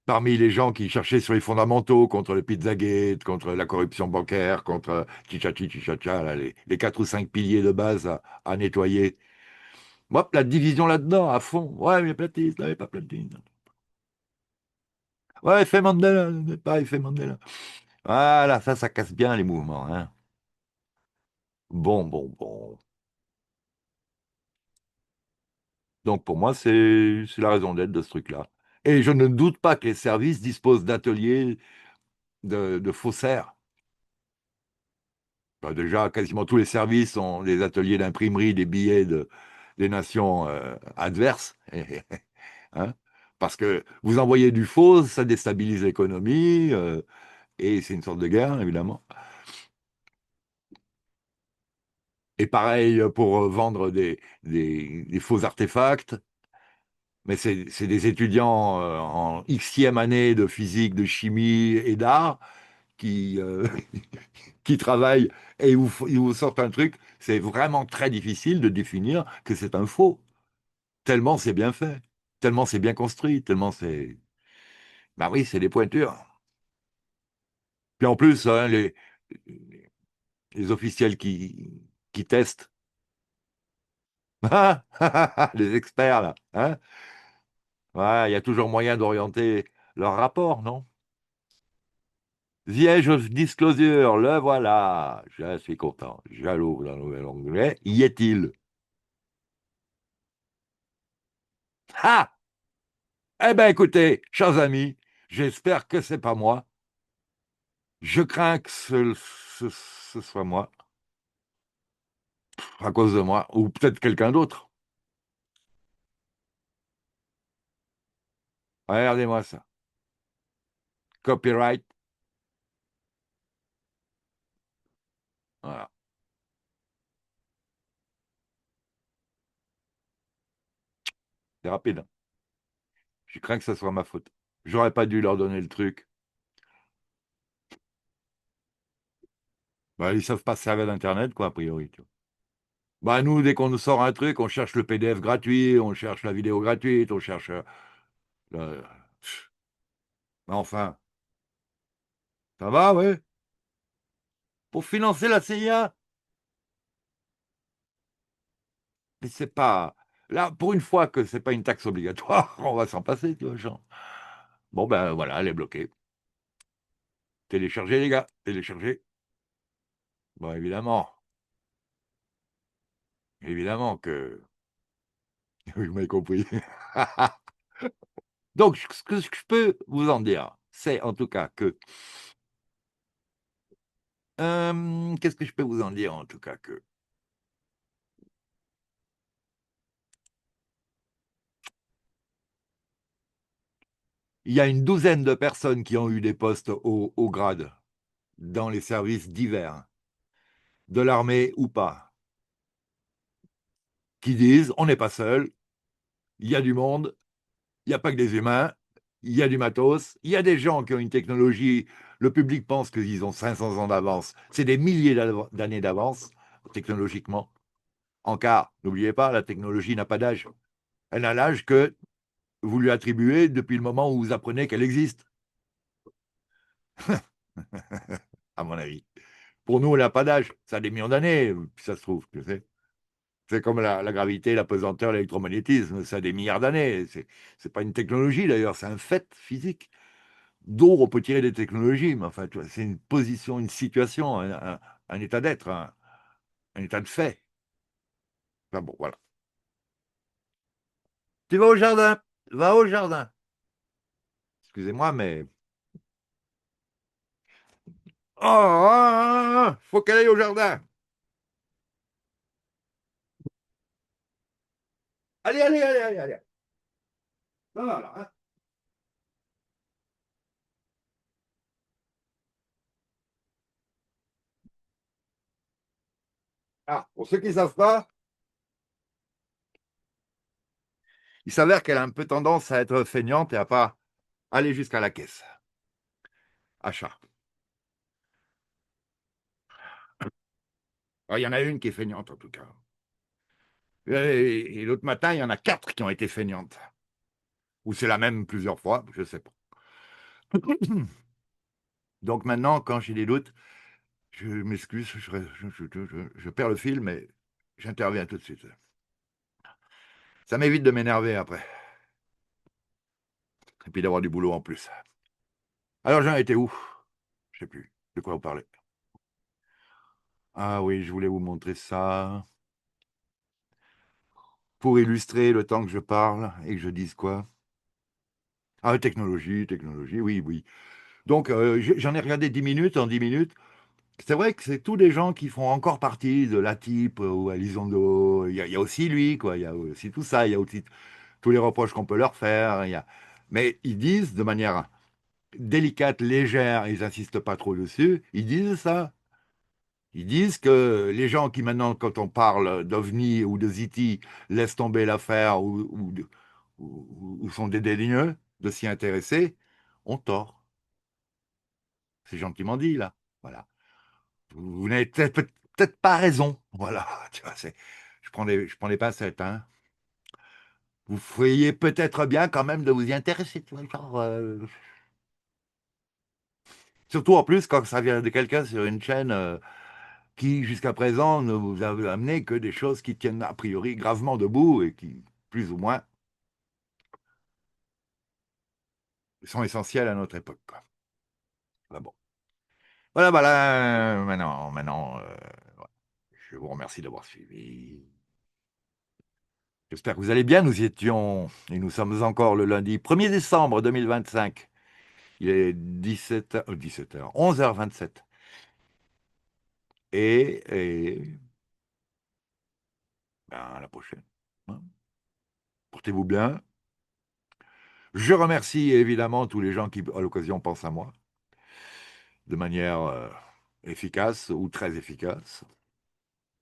Parmi les gens qui cherchaient sur les fondamentaux contre le Pizzagate, contre la corruption bancaire, contre Chichachi, Chichacha, là, les quatre ou cinq piliers de base à nettoyer. Moi, la division là-dedans, à fond. Ouais, mais platiste, là, mais pas platiste. Ouais, effet Mandela, pas effet Mandela. Voilà, ça casse bien les mouvements, hein. Bon, bon, bon. Donc pour moi, c'est la raison d'être de ce truc-là. Et je ne doute pas que les services disposent d'ateliers de faussaires. Bah, déjà, quasiment tous les services ont des ateliers d'imprimerie des billets des nations adverses. Hein. Parce que vous envoyez du faux, ça déstabilise l'économie, et c'est une sorte de guerre, évidemment. Et pareil pour vendre des faux artefacts. Mais c'est des étudiants en Xème année de physique, de chimie et d'art qui, qui travaillent et ils vous sortent un truc. C'est vraiment très difficile de définir que c'est un faux. Tellement c'est bien fait, tellement c'est bien construit, tellement c'est... Bah oui, c'est des pointures. Puis en plus, hein, les officiels qui testent, les experts là, hein, ouais, il y a toujours moyen d'orienter leur rapport, non? The Age of Disclosure, le voilà. Je suis content. J'alloue dans le nouvel anglais. Y est-il? Ah! Eh bien, écoutez, chers amis, j'espère que c'est pas moi. Je crains que ce soit moi, à cause de moi, ou peut-être quelqu'un d'autre. Regardez-moi ça. Copyright. Voilà. C'est rapide, hein. Je crains que ce soit ma faute. J'aurais pas dû leur donner le truc. Bah, ils savent pas se servir d'Internet, quoi, a priori. Tu vois. Bah, nous, dès qu'on nous sort un truc, on cherche le PDF gratuit, on cherche la vidéo gratuite, on cherche. Le- Enfin, ça va, ouais. Pour financer la CIA. Mais c'est pas. Là, pour une fois que c'est pas une taxe obligatoire, on va s'en passer, tu vois, genre. Bon, ben voilà, elle est bloquée. Téléchargez, les gars, téléchargez. Bon, évidemment. Évidemment que... Oui, vous m'avez compris. Donc, ce que je peux vous en dire, c'est en tout cas que... qu'est-ce que je peux vous en dire en tout cas que... Il y a une douzaine de personnes qui ont eu des postes au grade dans les services divers, de l'armée ou pas, qui disent on n'est pas seul, il y a du monde, il n'y a pas que des humains, il y a du matos, il y a des gens qui ont une technologie, le public pense qu'ils ont 500 ans d'avance, c'est des milliers d'années d'avance technologiquement. En car, n'oubliez pas, la technologie n'a pas d'âge. Elle n'a l'âge que vous lui attribuez depuis le moment où vous apprenez qu'elle existe, à mon avis. Pour nous, elle n'a pas d'âge. Ça a des millions d'années, ça se trouve. Tu sais. C'est comme la gravité, la pesanteur, l'électromagnétisme. Ça a des milliards d'années. C'est pas une technologie, d'ailleurs. C'est un fait physique dont on peut tirer des technologies. Mais enfin, c'est une position, une situation, un état d'être, un état de fait. Enfin bon, voilà. Tu vas au jardin. Va au jardin. Excusez-moi, mais... Oh, faut qu'elle aille au jardin. Allez, allez, allez, allez, allez. Voilà, hein. Ah, pour ceux qui ne savent pas, il s'avère qu'elle a un peu tendance à être feignante et à pas aller jusqu'à la caisse. Achat. Ah, il y en a une qui est feignante, en tout cas. Et l'autre matin, il y en a quatre qui ont été feignantes. Ou c'est la même plusieurs fois, je ne sais pas. Donc maintenant, quand j'ai des doutes, je m'excuse, je perds le fil, mais j'interviens tout de suite. Ça m'évite de m'énerver après. Et puis d'avoir du boulot en plus. Alors j'en étais où? Je sais plus de quoi vous parlez. Ah oui, je voulais vous montrer ça pour illustrer le temps que je parle et que je dise quoi. Ah, technologie, technologie, oui, oui. Donc j'en ai regardé 10 minutes, en 10 minutes. C'est vrai que c'est tous des gens qui font encore partie de la type ou Elizondo. Il y a aussi lui, quoi. Il y a aussi tout ça. Il y a aussi tous les reproches qu'on peut leur faire. Mais ils disent de manière délicate, légère, ils n'insistent pas trop dessus. Ils disent ça. Ils disent que les gens qui maintenant, quand on parle d'OVNI ou de ZT, laissent tomber l'affaire ou sont dédaigneux de s'y intéresser, ont tort. C'est gentiment dit, là. Voilà. Vous n'avez peut-être pas raison. Voilà. Tu vois, je prends des pincettes. Hein. Vous feriez peut-être bien quand même de vous y intéresser. Tu vois, genre, surtout en plus quand ça vient de quelqu'un sur une chaîne qui, jusqu'à présent, ne vous a amené que des choses qui tiennent a priori gravement debout et qui, plus ou moins, sont essentielles à notre époque. Quoi. Voilà, bon. Voilà, voilà. Maintenant, ouais. Je vous remercie d'avoir suivi. J'espère que vous allez bien. Nous y étions, et nous sommes encore le lundi 1er décembre 2025. Il est 17h, 17h, 11h27. Et ben, à la prochaine. Hein. Portez-vous bien. Je remercie évidemment tous les gens qui, à l'occasion, pensent à moi de manière efficace ou très efficace,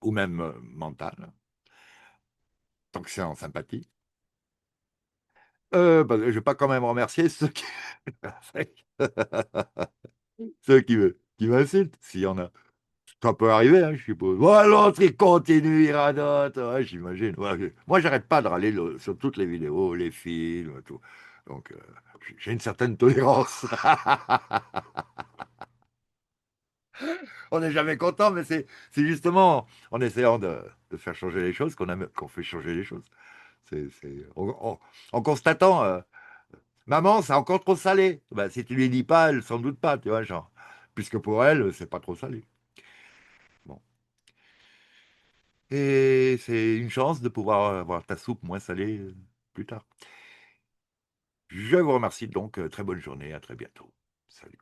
ou même mentale, tant que c'est en sympathie. Bah, je ne vais pas quand même remercier ceux qui, ceux qui m'insultent, s'il y en a. Ça peut arriver, hein, je suppose. Ouais, l'autre, il continue, il radote. Ouais, j'imagine. Ouais, moi, j'arrête pas de râler sur toutes les vidéos, les films, tout. Donc, j'ai une certaine tolérance. On n'est jamais content, mais c'est justement en essayant de faire changer les choses qu'on fait changer les choses. En constatant, maman, c'est encore trop salé. Ben, si tu lui dis pas, elle s'en doute pas, tu vois, genre. Puisque pour elle, c'est pas trop salé. Bon. Et c'est une chance de pouvoir avoir ta soupe moins salée plus tard. Je vous remercie donc, très bonne journée, à très bientôt. Salut.